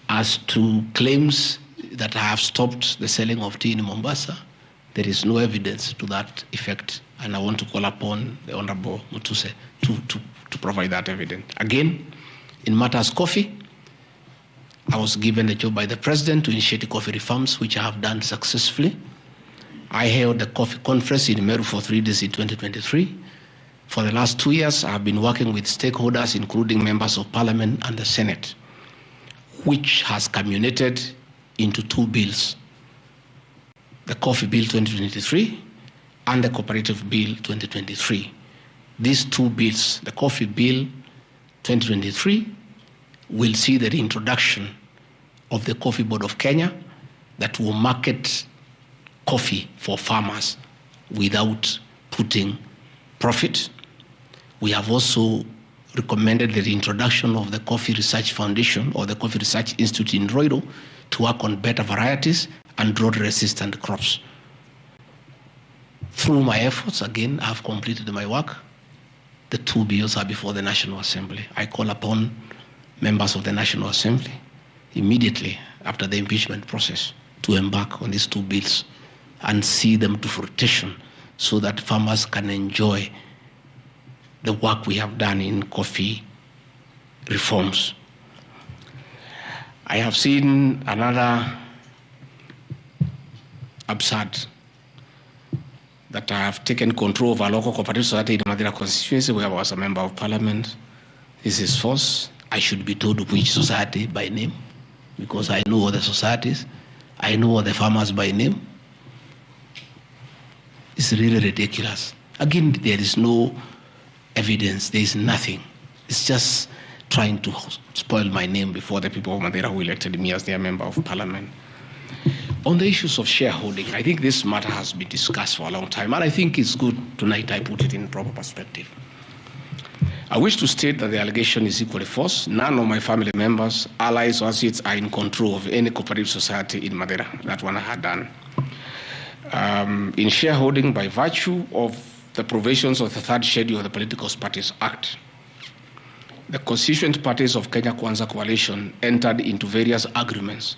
As to claims that I have stopped the selling of tea in Mombasa, there is no evidence to that effect, and I want to call upon the Honorable Mutuse to provide that evidence. Again, in matters coffee, I was given the job by the President to initiate coffee reforms, which I have done successfully. I held the coffee conference in Meru for 3 days in 2023. For the last 2 years, I have been working with stakeholders, including members of Parliament and the Senate, which has culminated into 2 bills, the Coffee Bill 2023 and the Cooperative Bill 2023. These 2 bills, the Coffee Bill 2023, will see the reintroduction of the Coffee Board of Kenya that will market coffee for farmers without putting profit. We have also recommended the reintroduction of the Coffee Research Foundation or the Coffee Research Institute in Roiro to work on better varieties and drought-resistant crops. Through my efforts, again, I've completed my work. The 2 bills are before the National Assembly. I call upon members of the National Assembly immediately after the impeachment process to embark on these 2 bills and see them to fruition so that farmers can enjoy the work we have done in coffee reforms. I have seen another absurd, that I have taken control of a local cooperative society in Madera constituency where I was a member of Parliament. This is false. I should be told which society by name, because I know all the societies. I know all the farmers by name. It's really ridiculous. Again, there is no evidence. There is nothing. It's just trying to spoil my name before the people of Madeira who elected me as their member of Parliament. On the issues of shareholding, I think this matter has been discussed for a long time, and I think it's good tonight I put it in proper perspective. I wish to state that the allegation is equally false. None of my family members, allies, or associates are in control of any cooperative society in Madeira. That one I had done. In shareholding by virtue of the provisions of the 3rd schedule of the Political Parties Act, the constituent parties of Kenya Kwanza Coalition entered into various agreements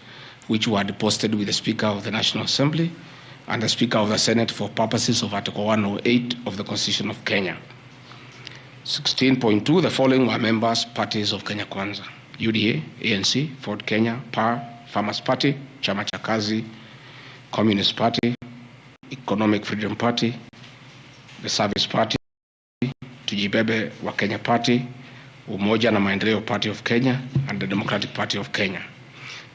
which were deposited with the Speaker of the National Assembly and the Speaker of the Senate for purposes of Article 108 of the Constitution of Kenya. 16.2, the following were members, parties of Kenya Kwanza: UDA, ANC, Ford Kenya, PAR, Farmers Party, Chama cha Kazi, Communist Party, Economic Freedom Party, the Service Party, Tujibebe wa Kenya Party, Umoja na Maendeleo Party of Kenya, and the Democratic Party of Kenya.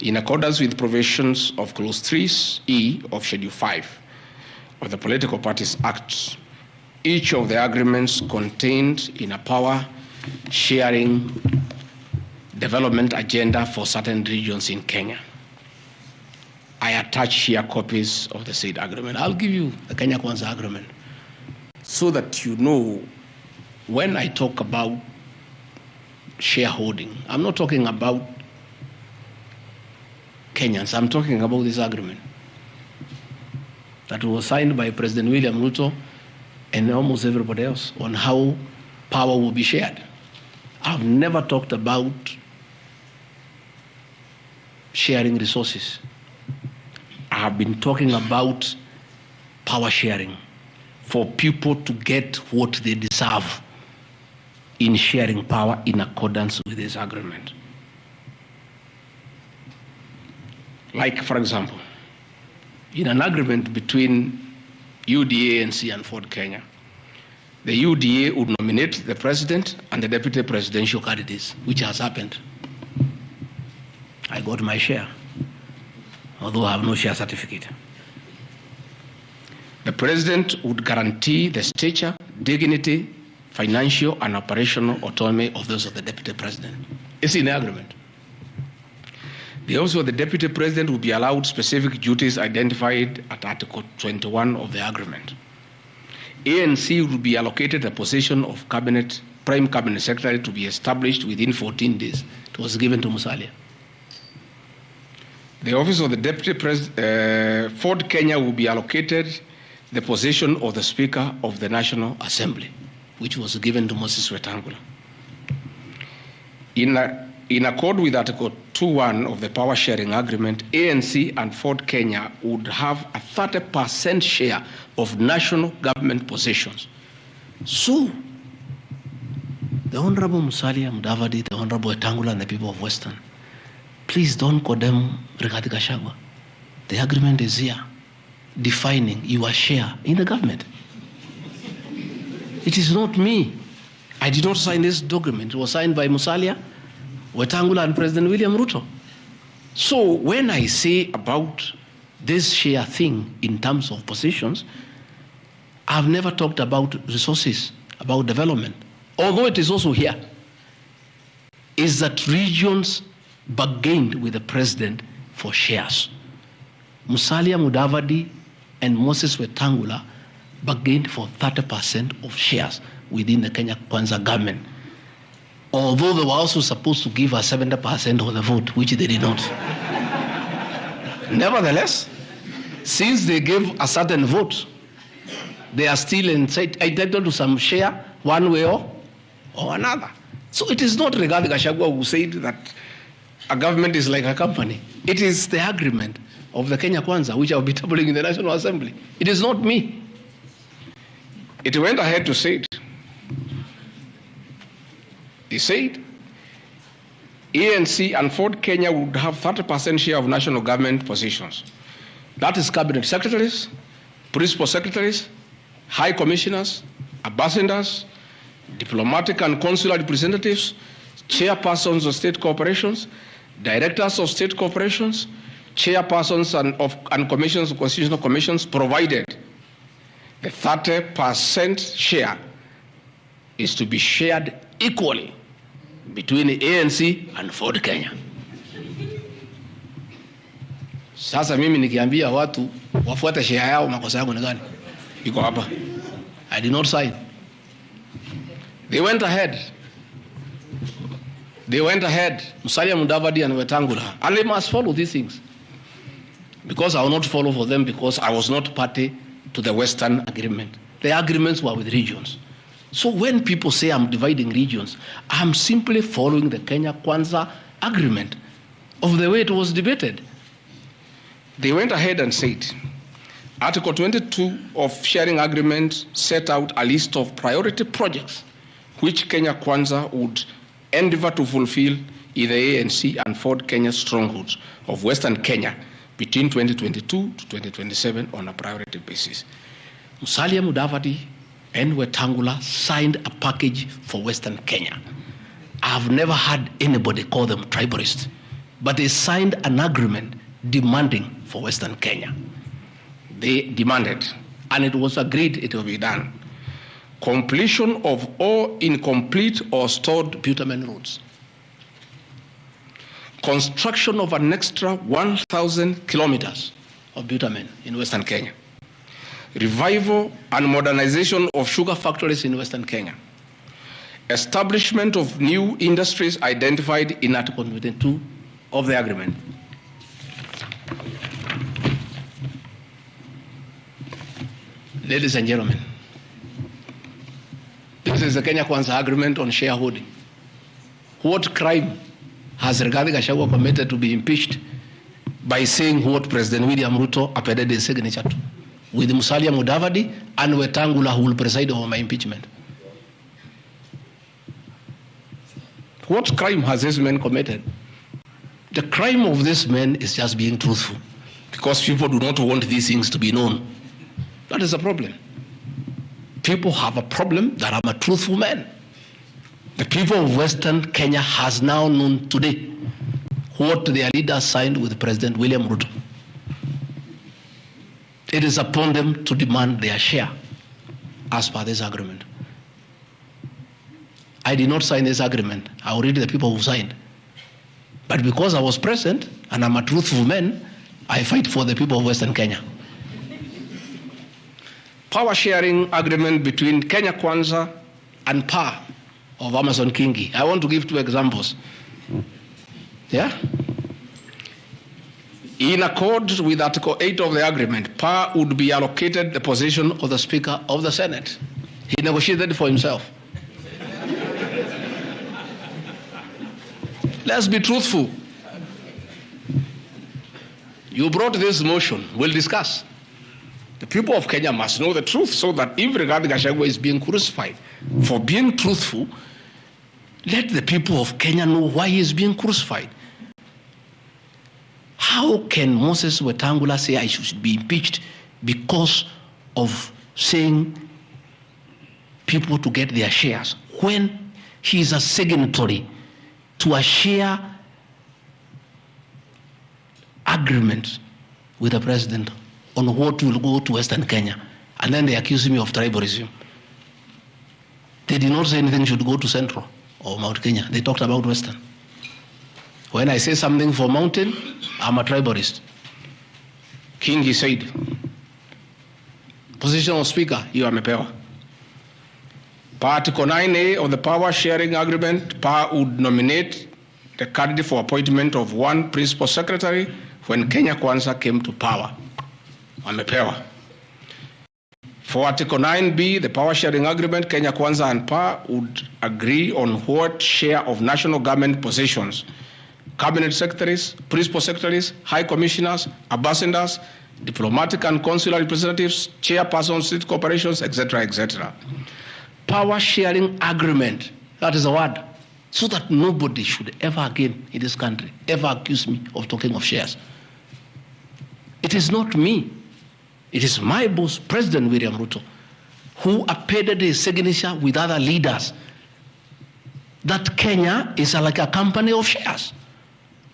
In accordance with provisions of Clause 3E of Schedule 5 of the Political Parties Act, each of the agreements contained in a power-sharing development agenda for certain regions in Kenya. I attach here copies of the said agreement. I'll give you the Kenya Kwanza agreement so that you know when I talk about shareholding, I'm not talking about Kenyans, I'm talking about this agreement that was signed by President William Ruto and almost everybody else on how power will be shared. I've never talked about sharing resources. I have been talking about power sharing for people to get what they deserve in sharing power in accordance with this agreement. Like, for example, in an agreement between UDA, ANC, and Ford Kenya, the UDA would nominate the president and the deputy presidential candidates, which has happened. I got my share, although I have no share certificate. The president would guarantee the stature, dignity, financial, and operational autonomy of those of the deputy president. It's in the agreement. The office of the deputy president will be allowed specific duties identified at Article 21 of the agreement. ANC will be allocated a position of prime cabinet secretary to be established within 14 days. It was given to Musalia. The office of the deputy president, Ford Kenya will be allocated the position of the Speaker of the Assembly, which was given to Moses Wetangula. In accord with Article 2.1 of the Power Sharing Agreement, ANC and Ford Kenya would have a 30% share of national government positions. So, the Honorable Musalia Mudavadi, the Honorable Wetangula, and the people of Western, please don't condemn Rigathi Gachagua. The agreement is here, defining your share in the government. It is not me. I did not sign this document. It was signed by Musalia, Wetangula, and President William Ruto. So when I say about this share thing in terms of positions, I've never talked about resources, about development. Although it is also here, is that regions bargained with the president for shares. Musalia Mudavadi and Moses Wetangula bargained for 30% of shares within the Kenya Kwanza government. Although they were also supposed to give us 70% of the vote, which they did not. Nevertheless, since they gave a certain vote, they are still entitled to some share one way or another. So it is not Rigathi Gachagua who said that a government is like a company. It is the agreement of the Kenya Kwanza, which I will be tabling in the National Assembly. It is not me. It went ahead to say it. He said, ANC and Ford Kenya would have 30% share of national government positions. That is cabinet secretaries, principal secretaries, high commissioners, ambassadors, diplomatic and consular representatives, chairpersons of state corporations, directors of state corporations, chairpersons and commissions of constitutional commissions, provided the 30% share is to be shared equally between the ANC and Ford Kenya. Sasa mimi nikiambia watu wafuate share yao, makosa yangu ni gani? Iko hapa. I did not sign. They went ahead. Musalia Mudavadi and Wetangula. And they must follow these things. Because I will not follow for them because I was not party to the Western agreement. The agreements were with regions. So when people say I'm dividing regions, I'm simply following the Kenya Kwanza agreement of the way it was debated. They went ahead and said Article 22 of sharing agreement set out a list of priority projects which Kenya Kwanza would endeavor to fulfill in the ANC and Ford Kenya strongholds of Western Kenya between 2022 to 2027 on a priority basis. Musalia Mudavadi and Wetangula signed a package for Western Kenya. I've never had anybody call them tribalists, but they signed an agreement demanding for Western Kenya. They demanded, and it was agreed it will be done, completion of all incomplete or stored bitumen roads, construction of an extra 1,000 kilometers of bitumen in Western Kenya, revival and modernization of sugar factories in Western Kenya, establishment of new industries identified in Article 22 of the agreement. Ladies and gentlemen, this is the Kenya Kwanza agreement on shareholding. What crime has Rigathi Gachagua committed to be impeached by saying what President William Ruto appended his signature to, with Musalia Mudavadi and Wetangula who will preside over my impeachment? What crime has this man committed? The crime of this man is just being truthful, because people do not want these things to be known. That is the problem. People have a problem that I'm a truthful man. The people of Western Kenya has now known today what their leaders signed with President William Ruto. It is upon them to demand their share as per this agreement. I did not sign this agreement. I will read the people who signed. But because I was present and I'm a truthful man, I fight for the people of Western Kenya. Power sharing agreement between Kenya Kwanza and PAR of Amason Kingi. I want to give two examples. Yeah? In accord with Article 8 of the agreement, PAR would be allocated the position of the Speaker of the Senate. He negotiated for himself. Let's be truthful. You brought this motion. We'll discuss. The people of Kenya must know the truth, so that if Rigathi Gachagua is being crucified for being truthful, let the people of Kenya know why he is being crucified. How can Moses Wetangula say I should be impeached because of saying people to get their shares, when he is a signatory to a share agreement with the president on what will go to Western Kenya? And then they accuse me of tribalism. They did not say anything should go to Central or Mount Kenya. They talked about Western. When I say something for Mountain, I'm a tribalist. Kingi said, position of Speaker, you are power. Article 9A of the Power Sharing Agreement, PAR would nominate the candidate for appointment of one principal secretary when Kenya Kwanza came to power. I'm a power. For Article 9B, the Power Sharing Agreement, Kenya Kwanza and PAR would agree on what share of national government positions, cabinet secretaries, principal secretaries, high commissioners, ambassadors, diplomatic and consular representatives, chairpersons, state corporations, etc., etc. Power sharing agreement, that is a word, so that nobody should ever again in this country ever accuse me of talking of shares. It is not me. It is my boss, President William Ruto, who appended his signature with other leaders that Kenya is like a company of shares.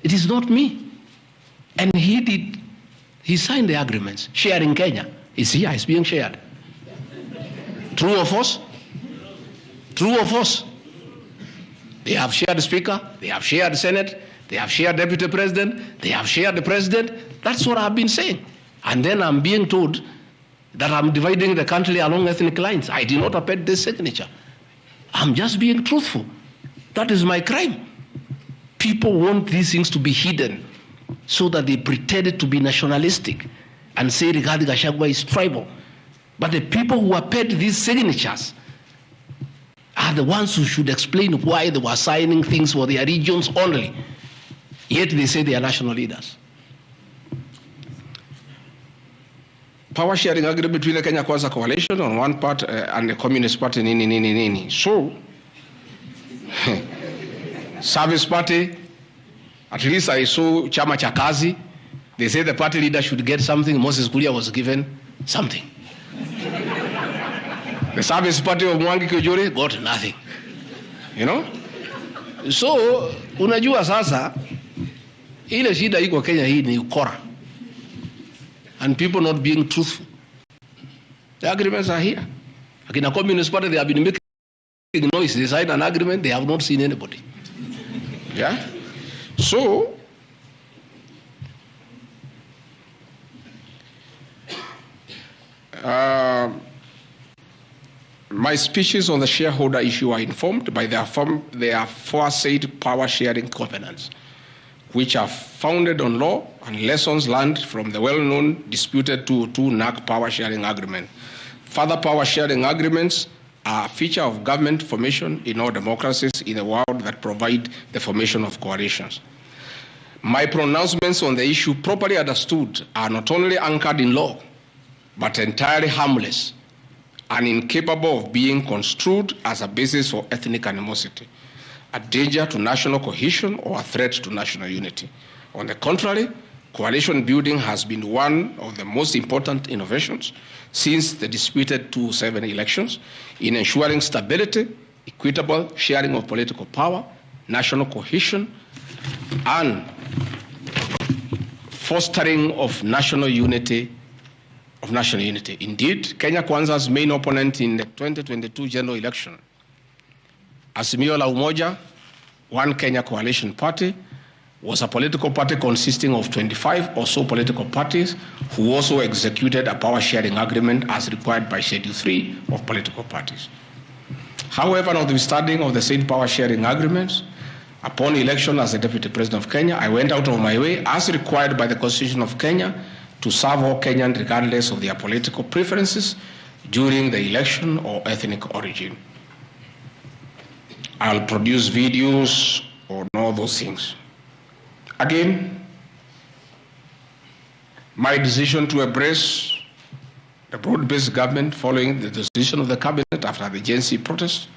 It is not me. And he signed the agreements. Sharing Kenya is here, it's being shared. True or false? True or false? They have shared the Speaker, they have shared the Senate, they have shared Deputy President, they have shared the President. That's what I've been saying. And then I'm being told that I'm dividing the country along ethnic lines. I did not append this signature. I'm just being truthful. That is my crime. People want these things to be hidden so that they pretend to be nationalistic and say Rigathi Gachagua is tribal. But the people who append these signatures are the ones who should explain why they were signing things for their regions only. Yet they say they are national leaders. power sharing agreement between the Kenya Kwanza coalition on one part and the Communist Party nini. So, Service Party, at least I saw Chama cha Kazi. They say the party leader should get something. Moses Kuria was given something. The Service Party of Mwangi Kiujore got nothing. You know? So, unajua sasa, ile shida iko Kenya hii ni ukora. And people not being truthful. The agreements are here. Like in a Communist Party, they have been making noise. They signed an agreement, they have not seen anybody. Yeah? So, my speeches on the shareholder issue are informed by their aforesaid power sharing covenants, which are founded on law and lessons learned from the well-known disputed 202 NAC power sharing agreement. Further power sharing agreements are a feature of government formation in all democracies in the world that provide the formation of coalitions. My pronouncements on the issue, properly understood, are not only anchored in law, but entirely harmless and incapable of being construed as a basis for ethnic animosity, a danger to national cohesion, or a threat to national unity. On the contrary, coalition building has been one of the most important innovations since the disputed 2007 elections in ensuring stability, equitable sharing of political power, national cohesion, and fostering of national unity. Indeed, Kenya Kwanza's main opponent in the 2022 general election, Azimio la Umoja, One Kenya Coalition Party, was a political party consisting of 25 or so political parties who also executed a power sharing agreement as required by Schedule 3 of political parties. However, notwithstanding of the said power sharing agreements, upon election as the Deputy President of Kenya, I went out of my way, as required by the Constitution of Kenya, to serve all Kenyans regardless of their political preferences during the election or ethnic origin. I'll produce videos on all those things. Again, my decision to embrace the broad-based government following the decision of the cabinet after the Gen Z protest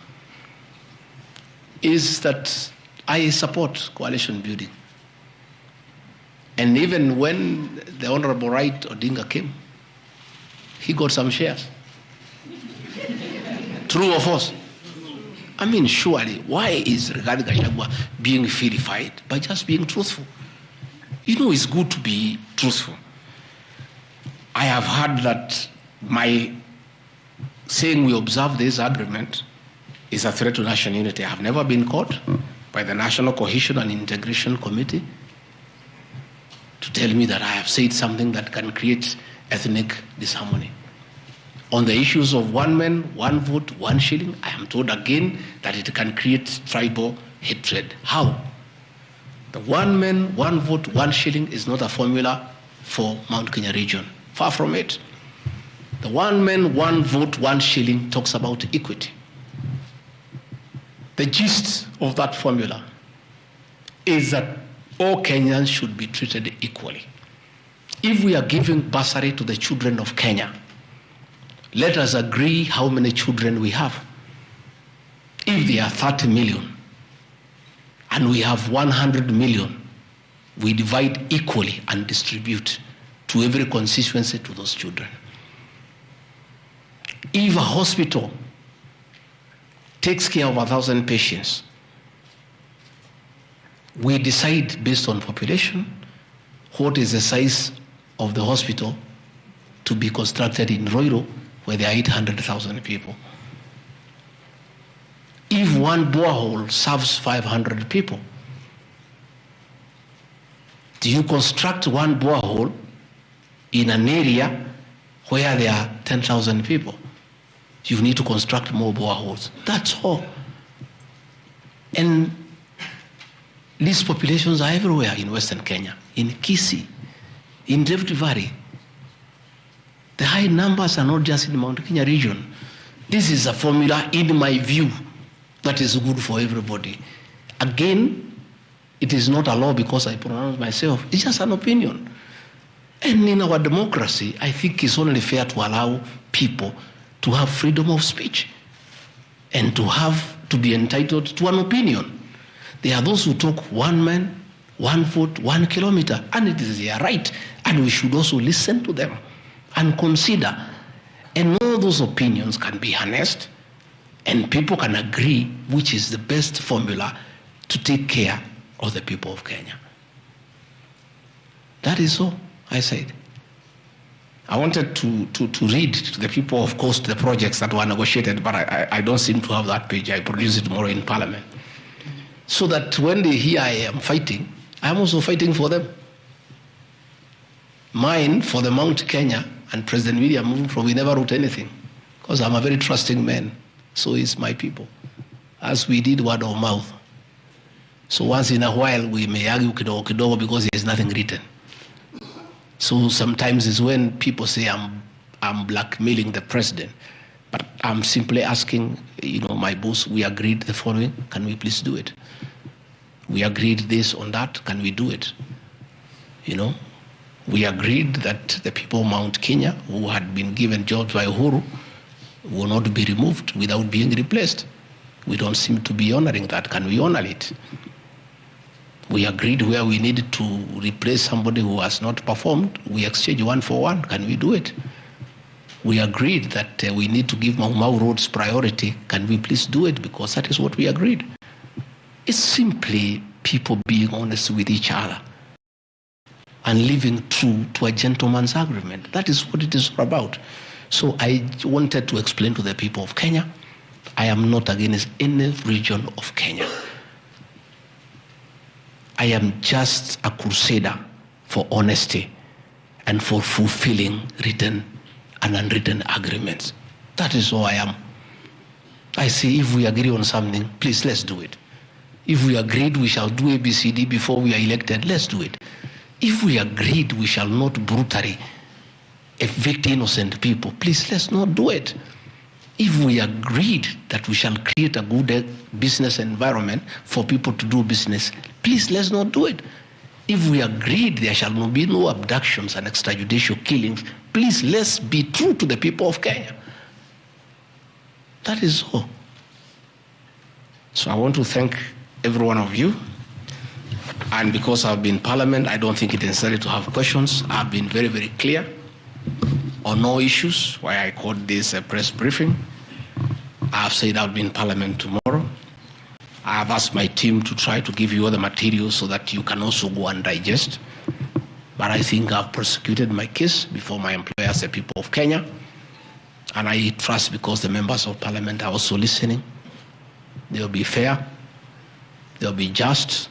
is that I support coalition building. And even when the Honorable Wright Odinga came, he got some shares. True or false? I mean, surely, why is Rigathi Gachagua being vilified? By just being truthful. You know, it's good to be truthful. I have heard that my saying we observe this agreement is a threat to national unity. I have never been caught by the National Cohesion and Integration Committee to tell me that I have said something that can create ethnic disharmony. On the issues of one man, one vote, one shilling, I am told again that it can create tribal hatred. How? The one man, one vote, one shilling is not a formula for Mount Kenya region. Far from it. The one man, one vote, one shilling talks about equity. The gist of that formula is that all Kenyans should be treated equally. If we are giving bursary to the children of Kenya, let us agree how many children we have. If there are 30 million and we have 100 million, we divide equally and distribute to every constituency to those children. If a hospital takes care of 1,000 patients, we decide based on population what is the size of the hospital to be constructed in Roiro, where there are 800,000 people. If one borehole serves 500 people, do you construct one borehole in an area where there are 10,000 people? You need to construct more boreholes. That's all. And these populations are everywhere in Western Kenya, in Kisii, in Rift Valley. The high numbers are not just in the Mount Kenya region. This is a formula, in my view, that is good for everybody. Again, it is not a law because I pronounce myself. It's just an opinion. And in our democracy, I think it's only fair to allow people to have freedom of speech and to be entitled to an opinion. There are those who talk one man, one vote, 1 kilometer, and it is their right, and we should also listen to them and consider. And all those opinions can be harnessed, and people can agree which is the best formula to take care of the people of Kenya. That is all I said. I wanted to read to the people, of course, the projects that were negotiated, but I don't seem to have that page. I produce it tomorrow in Parliament. So that when they hear I am fighting, I'm also fighting for them. Mine, for the Mount Kenya, and President William Ruto, we never wrote anything, because I'm a very trusting man. So is my people, as we did word of mouth. So once in a while, we may argue kidogo because there's nothing written. So sometimes it's when people say I'm blackmailing the president, but I'm simply asking, my boss, we agreed the following, can we please do it? We agreed this on that, can we do it? We agreed that the people of Mount Kenya who had been given jobs by Uhuru will not be removed without being replaced. We don't seem to be honoring that. Can we honor it? We agreed where we needed to replace somebody who has not performed, we exchange 1 for 1. Can we do it? We agreed that we need to give Mau Mau roads priority. Can we please do it? Because that is what we agreed. It's simply people being honest with each other and living true to a gentleman's agreement. That is what it is all about. So I wanted to explain to the people of Kenya, I am not against any region of Kenya. I am just a crusader for honesty and for fulfilling written and unwritten agreements. That is all I am. I say if we agree on something, please let's do it. If we agreed we shall do ABCD before we are elected, let's do it. If we agreed we shall not brutally evict innocent people, please let's not do it. If we agreed that we shall create a good business environment for people to do business, please let's not do it. If we agreed there shall be no abductions and extrajudicial killings, please let's be true to the people of Kenya. That is all. So I want to thank every one of you. And because I've been in Parliament, I don't think it is necessary to have questions. I've been very, very clear on no issues, why I called this a press briefing. I've said I'll be in Parliament tomorrow. I have asked my team to try to give you all the materials so that you can also go and digest. But I think I've prosecuted my case before my employers, the people of Kenya. And I trust because the members of Parliament are also listening. They'll be fair, they'll be just,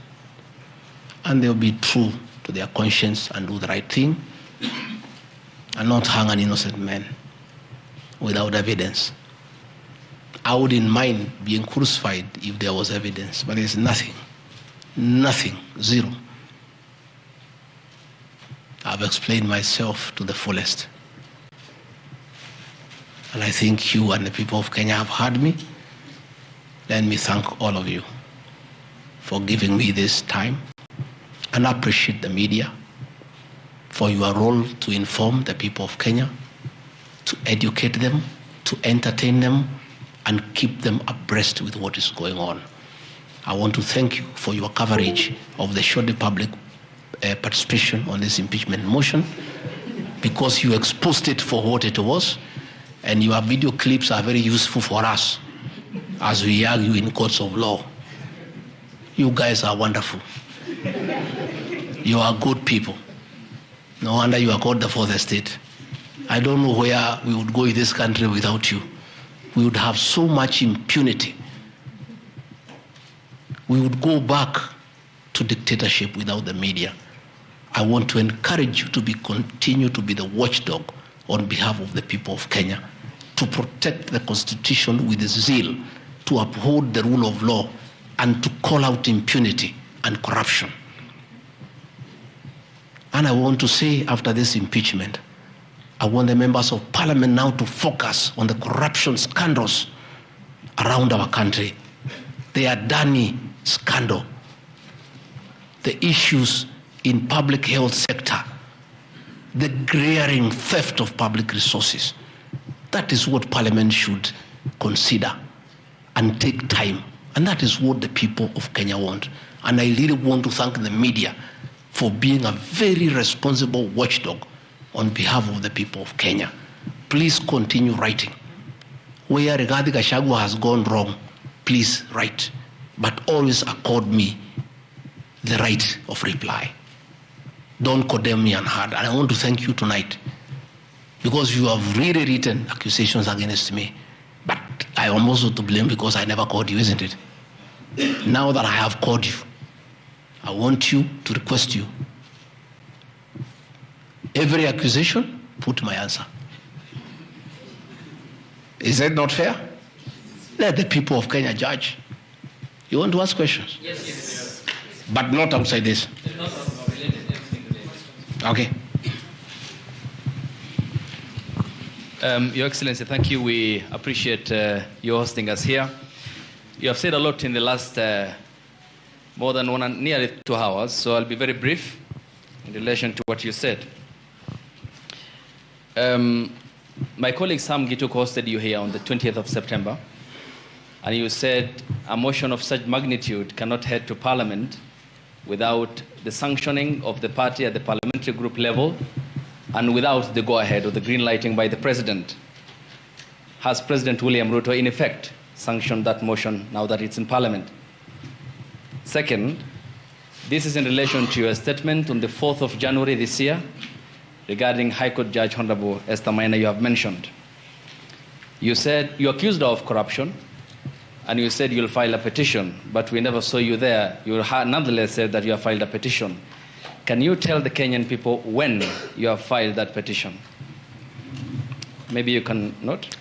and they'll be true to their conscience and do the right thing, and not hang an innocent man without evidence. I wouldn't mind being crucified if there was evidence, but there's nothing, zero. I've explained myself to the fullest. And I think you and the people of Kenya have heard me. Let me thank all of you for giving me this time, and I appreciate the media for your role to inform the people of Kenya, to educate them, to entertain them, and keep them abreast with what is going on. I want to thank you for your coverage of the shoddy public participation on this impeachment motion, because you exposed it for what it was, and your video clips are very useful for us as we argue in courts of law. You guys are wonderful. You are good people. No wonder you are called the fourth estate. I don't know where we would go in this country without you. We would have so much impunity. We would go back to dictatorship without the media. I want to encourage you to continue to be the watchdog on behalf of the people of Kenya, to protect the Constitution with zeal, to uphold the rule of law, and to call out impunity and corruption. And I want to say, after this impeachment, I want the members of Parliament now to focus on the corruption scandals around our country. The Adani scandal, the issues in public health sector, the glaring theft of public resources. That is what Parliament should consider and take time. And that is what the people of Kenya want. And I really want to thank the media for being a very responsible watchdog on behalf of the people of Kenya. Please continue writing. Where Rigathi Gachagua has gone wrong, please write. But always accord me the right of reply. Don't condemn me unheard. And I want to thank you tonight because you have really written accusations against me. But I am also to blame because I never called you, isn't it? Now that I have called you, I want you to request you. Every accusation, put my answer. Is that not fair? Let the people of Kenya judge. You want to ask questions? Yes. But not outside this. Okay. Your Excellency, thank you. We appreciate you hosting us here. You have said a lot in the last more than nearly 2 hours, so I'll be very brief in relation to what you said. My colleague Sam Gituk hosted you here on the 20th of September, and you said a motion of such magnitude cannot head to Parliament without the sanctioning of the party at the parliamentary group level and without the go-ahead or the green lighting by the President. Has President William Ruto in effect sanctioned that motion now that it's in Parliament? Second, this is in relation to your statement on the 4th of January this year regarding High Court Judge Honorable Esther Maina you have mentioned. You said you accused her of corruption and you said you'll file a petition, but we never saw you there. You nonetheless said that you have filed a petition. Can you tell the Kenyan people when you have filed that petition? Maybe you can note.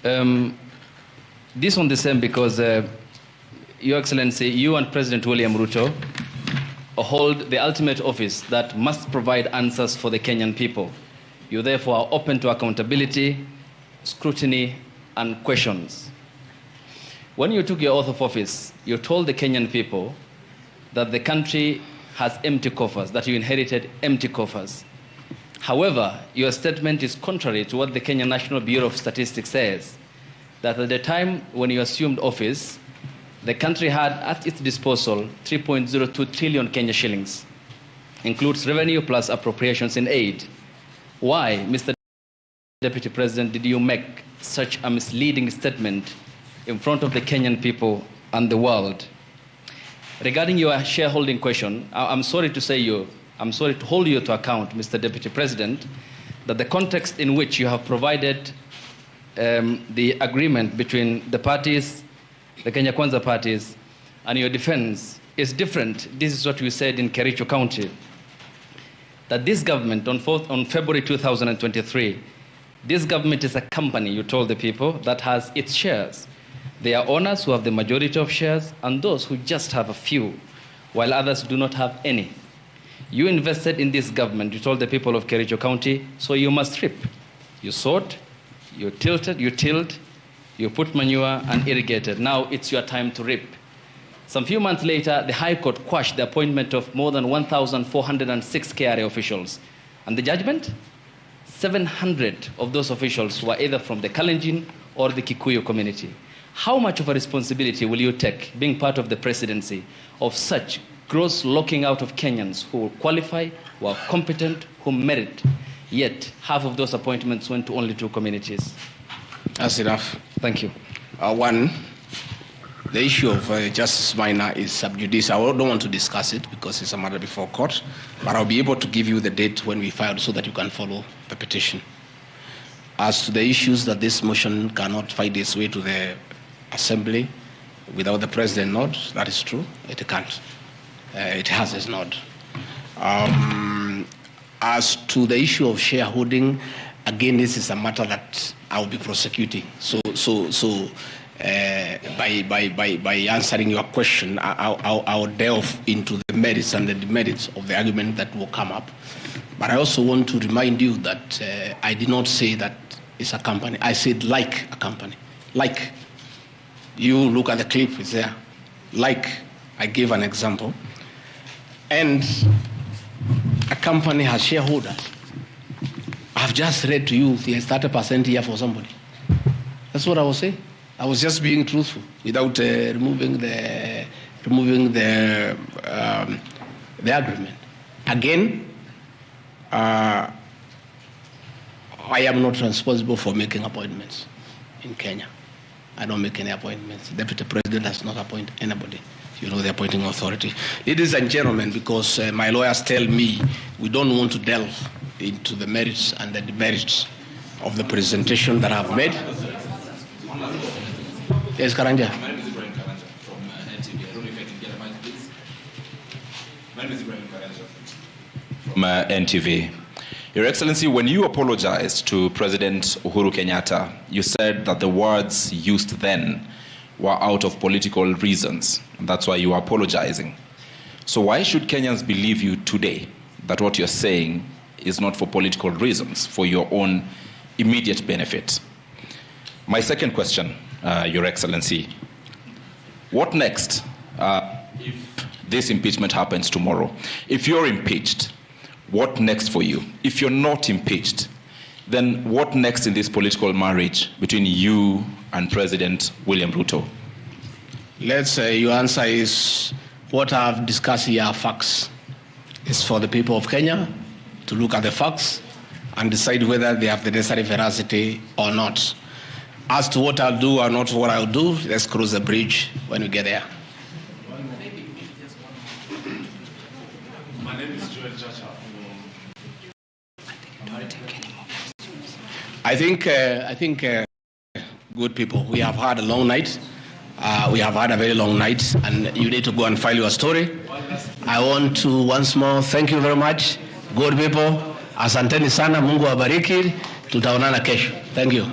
This one the same because, Your Excellency, you and President William Ruto hold the ultimate office that must provide answers for the Kenyan people. You therefore are open to accountability, scrutiny, and questions. When you took your oath of office, you told the Kenyan people that the country has empty coffers, that you inherited empty coffers. However, your statement is contrary to what the Kenya National Bureau of Statistics says, that at the time when you assumed office, the country had at its disposal 3.02 trillion Kenya shillings, includes revenue plus appropriations in aid. Why, Mr. Deputy President, did you make such a misleading statement in front of the Kenyan people and the world? Regarding your shareholding question, I'm sorry to hold you to account, Mr. Deputy President, that the context in which you have provided the agreement between the parties, the Kenya Kwanza parties, and your defense is different. This is what we said in Kericho County, that this government on February 2023, this government is a company, you told the people, that has its shares. There are owners who have the majority of shares and those who just have a few, while others do not have any. You invested in this government, you told the people of Kericho County, so you must reap. You sowed, you tilled, you put manure and irrigated. Now it's your time to reap. Some few months later, the High Court quashed the appointment of more than 1,406 KRA officials. And the judgment? 700 of those officials were either from the Kalenjin or the Kikuyu community. How much of a responsibility will you take, being part of the presidency, of such gross locking out of Kenyans who qualify, who are competent, who merit, yet half of those appointments went to only 2 communities? That's enough. Thank you. One, the issue of Justice Minor is sub judice. I don't want to discuss it because it's a matter before court, but I'll be able to give you the date when we filed so that you can follow the petition. As to the issues that this motion cannot find its way to the Assembly without the President nod, that is true. It can't. It has its nod. As to the issue of shareholding, again, this is a matter that I'll be prosecuting. By answering your question, I'll delve into the merits and the demerits of the argument that will come up. But I also want to remind you that I did not say that it's a company. I said like a company. Like. You look at the clip, it's there. Like, I gave an example. And a company company has shareholders. I've just read to you there's 30% here for somebody. That's what I was saying. I was just being truthful without removing the agreement. Again, I am not responsible for making appointments in Kenya. I don't make any appointments. The Deputy President does not appoint anybody. You know, the appointing authority. Ladies and gentlemen, because my lawyers tell me we don't want to delve into the merits and the demerits of the presentation that I've made. Yes, Karanja. My name is Ibrahim Karanja from NTV. I don't know if I can get a mic, please. My name is Ibrahim Karanja from NTV. Your Excellency, when you apologized to President Uhuru Kenyatta, you said that the words used then were out of political reasons. And that's why you are apologizing. So why should Kenyans believe you today that what you're saying is not for political reasons, for your own immediate benefit? My second question, Your Excellency, what next if this impeachment happens tomorrow? If you're impeached, what next for you? If you're not impeached, then what next in this political marriage between you and President William Ruto? Let's say your answer is what I've discussed here are facts. It's for the people of Kenya to look at the facts and decide whether they have the necessary veracity or not. As to what I'll do or not what I'll do, let's cross the bridge when we get there. My name is Gachagua. I think, good people, we have had a long night. We have had a very long night, and you need to go and file your story. I want to once more thank you very much. Good people, asanteni sana, Mungu awabariki. Tutaonana kesho. Thank you.